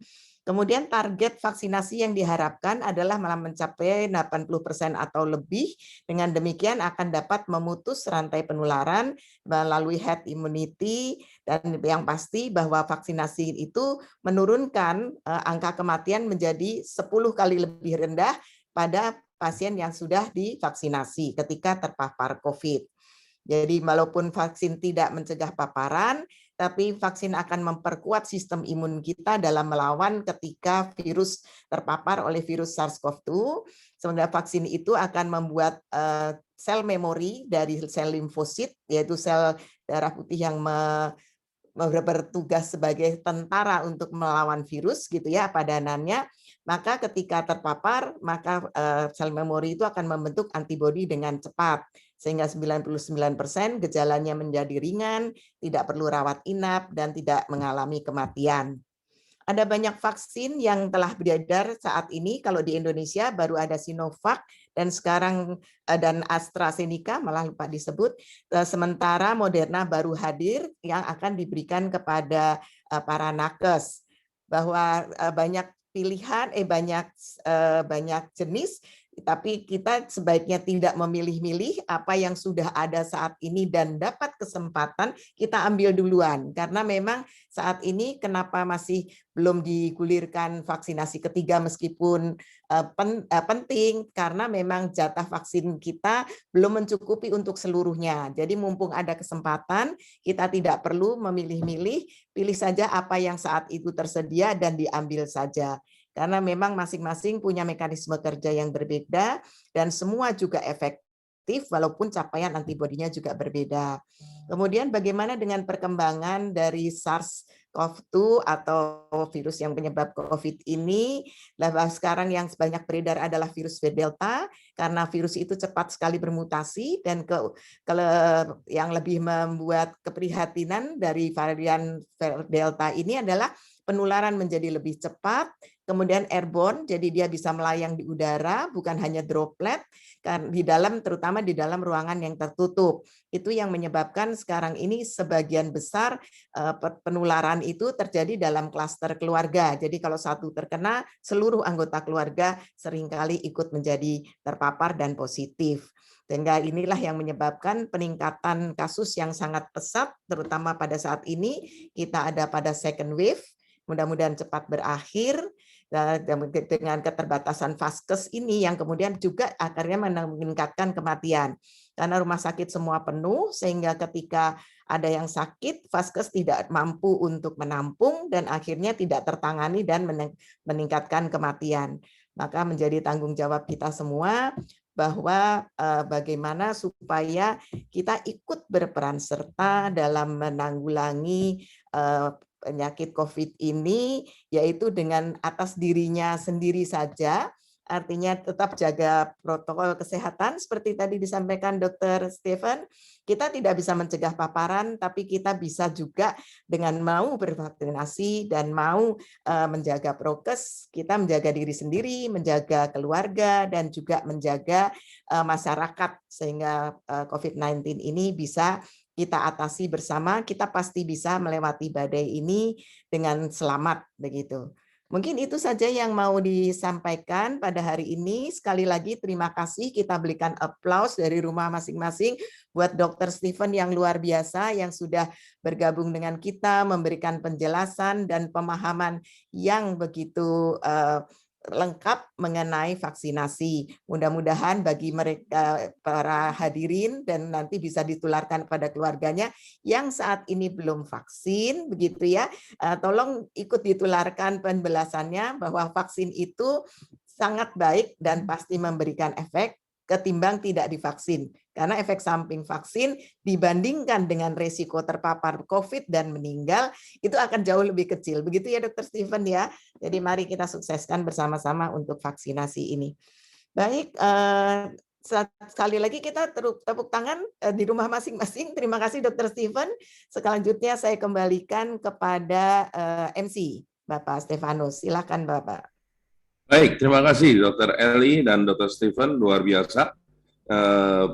Kemudian target vaksinasi yang diharapkan adalah malah mencapai 80% atau lebih. Dengan demikian akan dapat memutus rantai penularan melalui herd immunity, dan yang pasti bahwa vaksinasi itu menurunkan angka kematian menjadi 10 kali lebih rendah pada pasien yang sudah divaksinasi ketika terpapar COVID. Jadi walaupun vaksin tidak mencegah paparan, tapi vaksin akan memperkuat sistem imun kita dalam melawan ketika virus terpapar oleh virus SARS-CoV-2. Sementara vaksin itu akan membuat sel memori dari sel limfosit, yaitu sel darah putih yang bertugas sebagai tentara untuk melawan virus gitu ya padanannya. Maka ketika terpapar, maka sel memori itu akan membentuk antibodi dengan cepat. Sehingga 99% gejalanya menjadi ringan, tidak perlu rawat inap, dan tidak mengalami kematian. Ada banyak vaksin yang telah beredar saat ini. Kalau di Indonesia baru ada Sinovac dan sekarang dan AstraZeneca malah lupa disebut. Sementara Moderna baru hadir yang akan diberikan kepada para nakes. Bahwa banyak pilihan banyak jenis Tapi kita sebaiknya tidak memilih-milih apa yang sudah ada saat ini dan dapat kesempatan kita ambil duluan. Karena memang saat ini kenapa masih belum digulirkan vaksinasi ketiga meskipun penting, karena memang jatah vaksin kita belum mencukupi untuk seluruhnya. Jadi mumpung ada kesempatan, kita tidak perlu memilih-milih, pilih saja apa yang saat itu tersedia dan diambil saja. Karena memang masing-masing punya mekanisme kerja yang berbeda dan semua juga efektif walaupun capaian antibodinya juga berbeda. Kemudian bagaimana dengan perkembangan dari SARS-CoV-2 atau virus yang penyebab COVID ini? Sekarang yang banyak beredar adalah virus Delta, karena virus itu cepat sekali bermutasi dan yang lebih membuat keprihatinan dari varian Delta ini adalah penularan menjadi lebih cepat, kemudian airborne, jadi dia bisa melayang di udara, bukan hanya droplet, di dalam, terutama di dalam ruangan yang tertutup. Itu yang menyebabkan sekarang ini sebagian besar penularan itu terjadi dalam klaster keluarga. Jadi kalau satu terkena, seluruh anggota keluarga seringkali ikut menjadi terpapar dan positif. Sehingga inilah yang menyebabkan peningkatan kasus yang sangat pesat, terutama pada saat ini kita ada pada second wave, mudah-mudahan cepat berakhir dengan keterbatasan vaskes ini yang kemudian juga akhirnya meningkatkan kematian. Karena rumah sakit semua penuh sehingga ketika ada yang sakit, vaskes tidak mampu untuk menampung dan akhirnya tidak tertangani dan meningkatkan kematian. Maka menjadi tanggung jawab kita semua bahwa bagaimana supaya kita ikut berperan serta dalam menanggulangi penyakit COVID ini, yaitu dengan atas dirinya sendiri saja, artinya tetap jaga protokol kesehatan seperti tadi disampaikan Dr. Stephen. Kita tidak bisa mencegah paparan, tapi kita bisa juga dengan mau bervaksinasi dan mau menjaga prokes, kita menjaga diri sendiri, menjaga keluarga, dan juga menjaga masyarakat sehingga COVID-19 ini bisa kita atasi bersama, kita pasti bisa melewati badai ini dengan selamat begitu. Mungkin itu saja yang mau disampaikan pada hari ini. Sekali lagi terima kasih, kita berikan aplaus dari rumah masing-masing buat Dr. Stephen yang luar biasa yang sudah bergabung dengan kita, memberikan penjelasan dan pemahaman yang begitu lengkap mengenai vaksinasi. Mudah-mudahan bagi mereka para hadirin dan nanti bisa ditularkan pada keluarganya yang saat ini belum vaksin, begitu ya. Tolong ikut ditularkan penjelasannya bahwa vaksin itu sangat baik dan pasti memberikan efek ketimbang tidak divaksin. Karena efek samping vaksin dibandingkan dengan resiko terpapar COVID dan meninggal itu akan jauh lebih kecil. Begitu ya Dr. Stephen ya. Jadi mari kita sukseskan bersama-sama untuk vaksinasi ini. Baik, sekali lagi kita tepuk tangan di rumah masing-masing. Terima kasih Dr. Stephen. Selanjutnya saya kembalikan kepada MC, Bapak Stefanus. Silakan Bapak. Baik, terima kasih Dr. Eli dan Dr. Stephen, luar biasa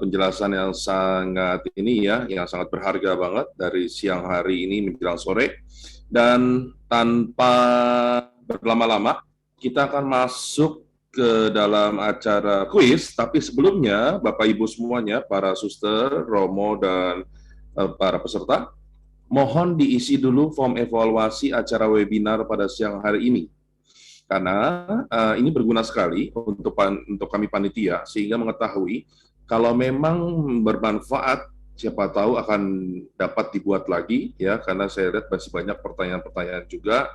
penjelasan yang sangat ini ya, yang sangat berharga banget dari siang hari ini menjelang sore. Dan tanpa berlama-lama, kita akan masuk ke dalam acara kuis, tapi sebelumnya Bapak Ibu semuanya, para suster, Romo, dan para peserta, mohon diisi dulu form evaluasi acara webinar pada siang hari ini. Karena ini berguna sekali untuk kami panitia, sehingga mengetahui kalau memang bermanfaat, siapa tahu akan dapat dibuat lagi, ya, karena saya lihat masih banyak pertanyaan-pertanyaan juga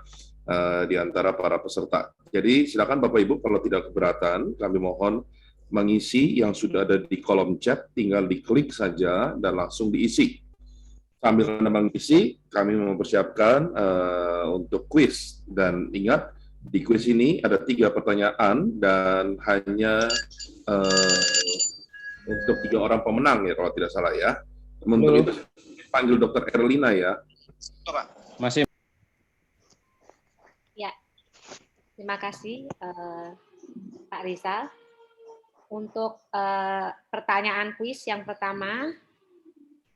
di antara para peserta. Jadi silakan Bapak Ibu kalau tidak keberatan, kami mohon mengisi yang sudah ada di kolom chat, tinggal diklik saja dan langsung diisi. Sambil Anda mengisi, kami mempersiapkan untuk kuis, dan ingat, di kuis ini ada 3 pertanyaan dan hanya untuk 3 orang pemenang ya kalau tidak salah ya. Untuk itu panggil Dr. Erlina ya. Masih. Ya, terima kasih Pak Rizal. Untuk pertanyaan kuis yang pertama,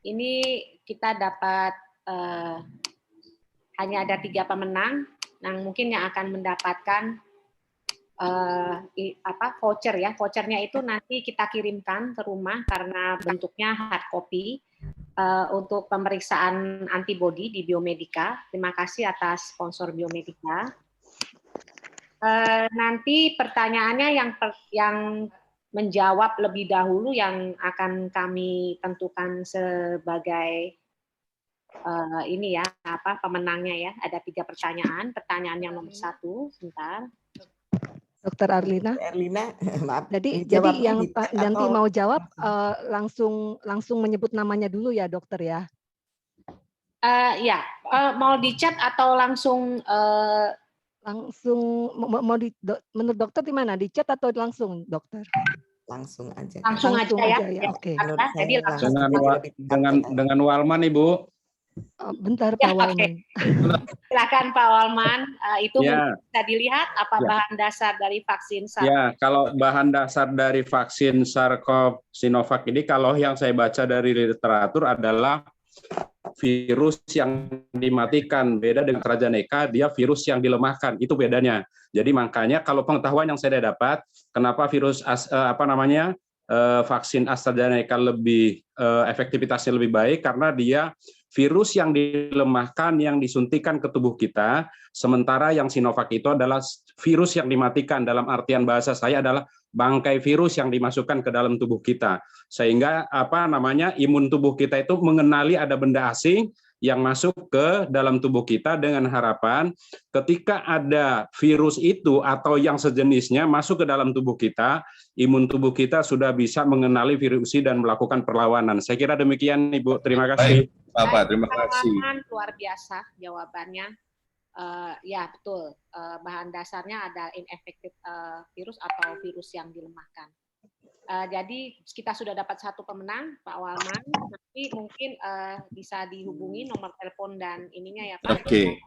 ini kita dapat hanya ada 3 pemenang. Nah, mungkin yang akan mendapatkan voucher ya. Vouchernya itu nanti kita kirimkan ke rumah karena bentuknya hard copy untuk pemeriksaan antibodi di Biomedica. Terima kasih atas sponsor Biomedica. Nanti pertanyaannya yang menjawab lebih dahulu yang akan kami tentukan sebagai ini ya pemenangnya ya. Ada 3 pertanyaan. Pertanyaan yang nomor 1, sebentar. Dokter Arlina. Erlina, maaf. Jadi Jawabnya yang nanti atau mau jawab langsung menyebut namanya dulu ya dokter ya. Ya, mau di chat atau langsung menurut dokter di mana? Di chat atau langsung dokter? langsung aja. langsung aja ya. Oke. Jadi langsung. Dengan Walman, Ibu. Bentar Ya, Pak Walman. Silakan Pak Walman. Itu Ya. bisa dilihat apa Ya. bahan dasar dari vaksin SARS. Ya, kalau bahan dasar dari vaksin SARS-CoV Sinovac ini, kalau yang saya baca dari literatur adalah virus yang dimatikan. Beda dengan AstraZeneca, dia virus yang dilemahkan. Itu bedanya. Jadi makanya kalau pengetahuan yang saya dapat, kenapa virus vaksin AstraZeneca lebih efektivitasnya lebih baik, karena dia virus yang dilemahkan yang disuntikan ke tubuh kita, sementara yang Sinovac itu adalah virus yang dimatikan. Dalam artian bahasa saya adalah bangkai virus yang dimasukkan ke dalam tubuh kita, sehingga imun tubuh kita itu mengenali ada benda asing yang masuk ke dalam tubuh kita, dengan harapan ketika ada virus itu atau yang sejenisnya masuk ke dalam tubuh kita, imun tubuh kita sudah bisa mengenali virus ini dan melakukan perlawanan. Saya kira demikian, Ibu. Terima kasih. Bapak, terima kasih. Luar biasa jawabannya. Ya betul, bahan dasarnya ada ineffective virus atau virus yang dilemahkan. Jadi kita sudah dapat 1 pemenang, Pak Walman. Nanti mungkin bisa dihubungi nomor telepon dan ininya ya Pak. Oke.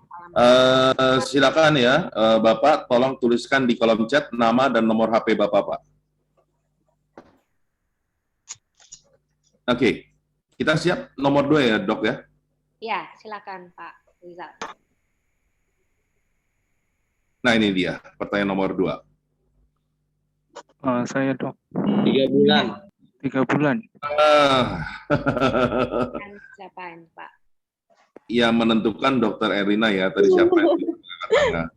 Silakan ya, Bapak tolong tuliskan di kolom chat nama dan nomor HP Bapak, Pak. Oke. Kita siap nomor 2 ya, Dok ya? Ya, silakan Pak Rizal. Nah, ini dia pertanyaan nomor 2. Saya dok. 3 bulan. 3 bulan. Siapa ini Pak? Yang menentukan Dokter Erlina ya, tadi siapa yang angkat?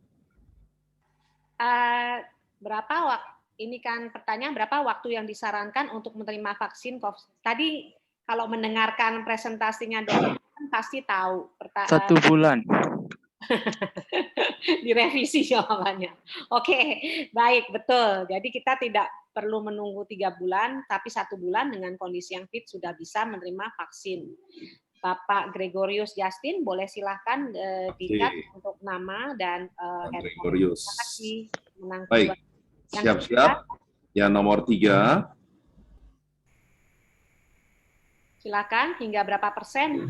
Berapa waktu? Ini kan pertanyaan, berapa waktu yang disarankan untuk menerima vaksin COVID? Tadi kalau mendengarkan presentasinya dokter kan pasti tahu. 1 bulan. Direvisi jawabannya. Oke, baik, betul. Jadi kita tidak perlu menunggu 3 bulan, tapi 1 bulan dengan kondisi yang fit sudah bisa menerima vaksin. Bapak Gregorius Justin, boleh silahkan di-chat untuk nama dan Gregorius. Terima kasih. Baik, siap-siap. Yang nomor 3. Silakan, hingga berapa persen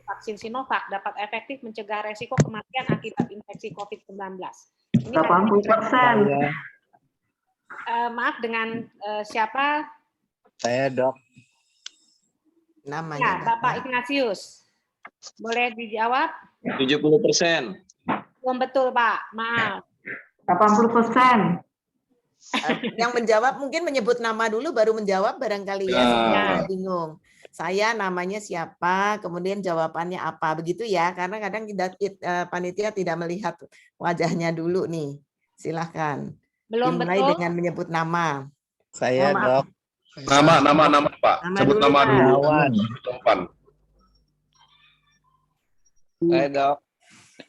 vaksin Sinovac dapat efektif mencegah resiko kematian akibat infeksi COVID-19? 80%. Maaf, dengan siapa? Saya dok. Namanya. Ya, Bapak Ignatius. Boleh dijawab? 70%. Belum betul, Pak. Maaf. 80%. Yang menjawab mungkin menyebut nama dulu baru menjawab barangkali ya. Saya bingung. Saya namanya siapa, kemudian jawabannya apa, begitu ya? Karena kadang panitia tidak melihat wajahnya dulu nih. Silahkan. Belum dimulai betul. dengan menyebut nama. Saya dok. Nama Pak. Nama Sebut dulu, nama Pak. dulu. Awan. Saya dok.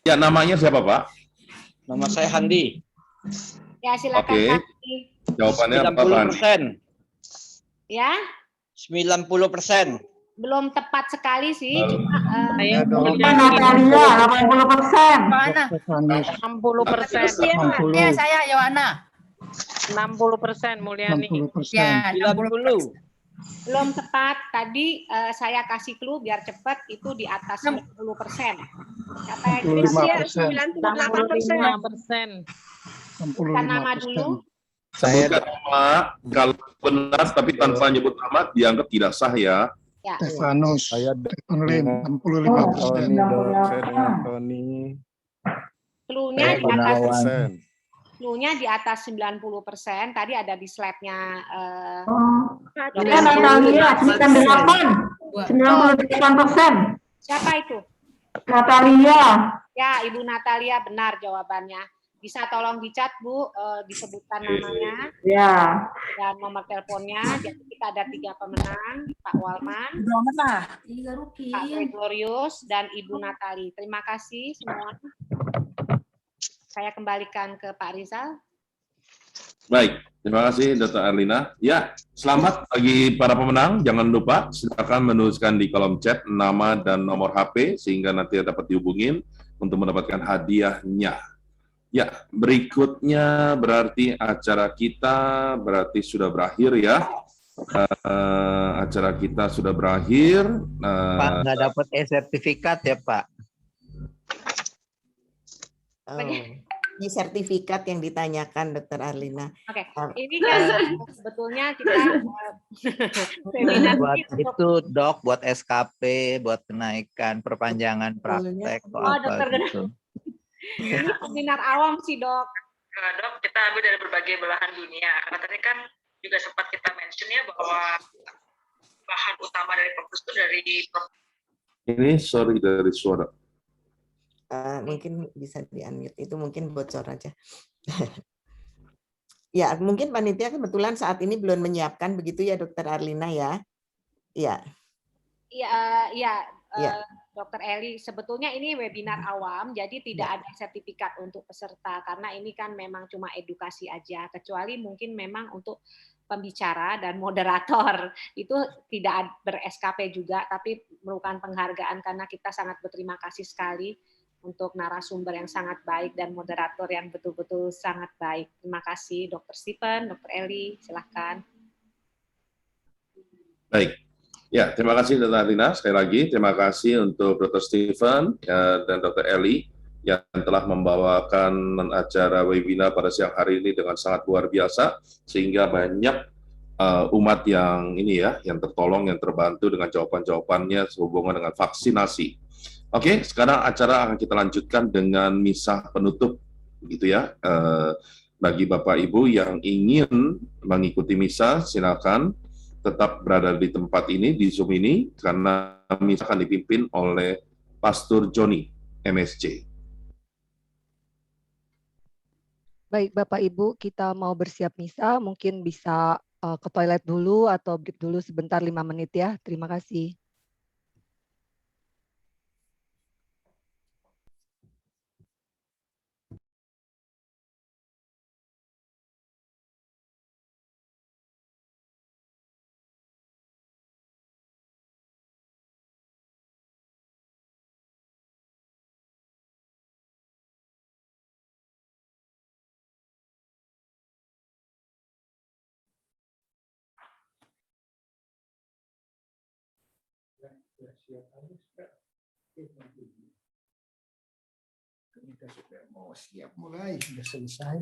Ya, namanya siapa Pak? Nama saya Handi. Ya, silakan. Oke. Handi. Jawabannya apa Pak? 90%. Ya, 90%. belum tepat sekali sih. Cuma Natalia 80%. 60%. Ya, saya Yohana. 60% Mulyani. 60%. Ya, 90. belum tepat. Tadi saya kasih clue biar cepat, itu di atas 60%. Siapa yang 98%. Bukan nama dulu. Sebutkan nama, kalau benar tapi tanpa nyebut nama dianggap tidak sah ya. Ya. Stefanus. Saya Only 65%. Tony, dok. Saya dengan Tony. Clue-nya di atas flu-nya di atas 90%, tadi ada di slide-nya. Iya, Natalia, 98%. Siapa itu? Natalia. Ya, Ibu Natalia, benar jawabannya. Bisa tolong dicat, Bu, disebutkan namanya Ya. dan nomor teleponnya. Jadi kita ada 3 pemenang, Pak Walman, Pak Gregorius, dan Ibu Natali. Terima kasih semua. Saya kembalikan ke Pak Rizal. Baik, terima kasih Dr. Erlina. Ya, selamat bagi para pemenang. Jangan lupa silakan menuliskan di kolom chat nama dan nomor HP sehingga nanti dapat dihubungin untuk mendapatkan hadiahnya. Ya, berikutnya berarti acara kita berarti sudah berakhir ya. Acara kita sudah berakhir. Pak, nggak dapat e-sertifikat ya, Pak? Di sertifikat yang ditanyakan Dr. Arlina. Oke, ini kan sebetulnya kita seminar Buat ini itu, Dok, buat SKP, buat kenaikan, perpanjangan praktek, atau apa Dokter gitu. Ini seminar awam sih, Dok. Dok, kita ambil dari berbagai belahan dunia. Karena tadi kan juga sempat kita mention ya bahwa bahan utama dari fokus itu dari Ini sorry dari suara. Mungkin bisa di-unmute, itu mungkin bocor aja. Ya, mungkin panitia kebetulan saat ini belum menyiapkan begitu ya, Dokter Arlina ya. Ya. Iya, Ya. Dokter Eli, sebetulnya ini webinar awam, jadi tidak ada sertifikat untuk peserta karena ini kan memang cuma edukasi aja, kecuali mungkin memang untuk pembicara dan moderator itu tidak ber-SKP juga, tapi merupakan penghargaan karena kita sangat berterima kasih sekali untuk narasumber yang sangat baik dan moderator yang betul-betul sangat baik. Terima kasih Dr. Stephen, Dr. Eli, silahkan. Baik. Ya, terima kasih Dr. Arlina. Sekali lagi, terima kasih untuk Dr. Stephen dan Dr. Eli yang telah membawakan acara webinar pada siang hari ini dengan sangat luar biasa, sehingga banyak umat yang ini ya, yang tertolong, yang terbantu dengan jawaban-jawabannya sehubungan dengan vaksinasi. Oke, sekarang acara akan kita lanjutkan dengan misa penutup, begitu ya. Bagi Bapak Ibu yang ingin mengikuti misa, silakan tetap berada di tempat ini, di Zoom ini, karena misa akan dipimpin oleh Pastor Joni, MSC. Baik, Bapak Ibu, kita mau bersiap misa, mungkin bisa ke toilet dulu atau break dulu sebentar 5 menit ya. Terima kasih. Kita sudah mau siap mulai, sudah selesai.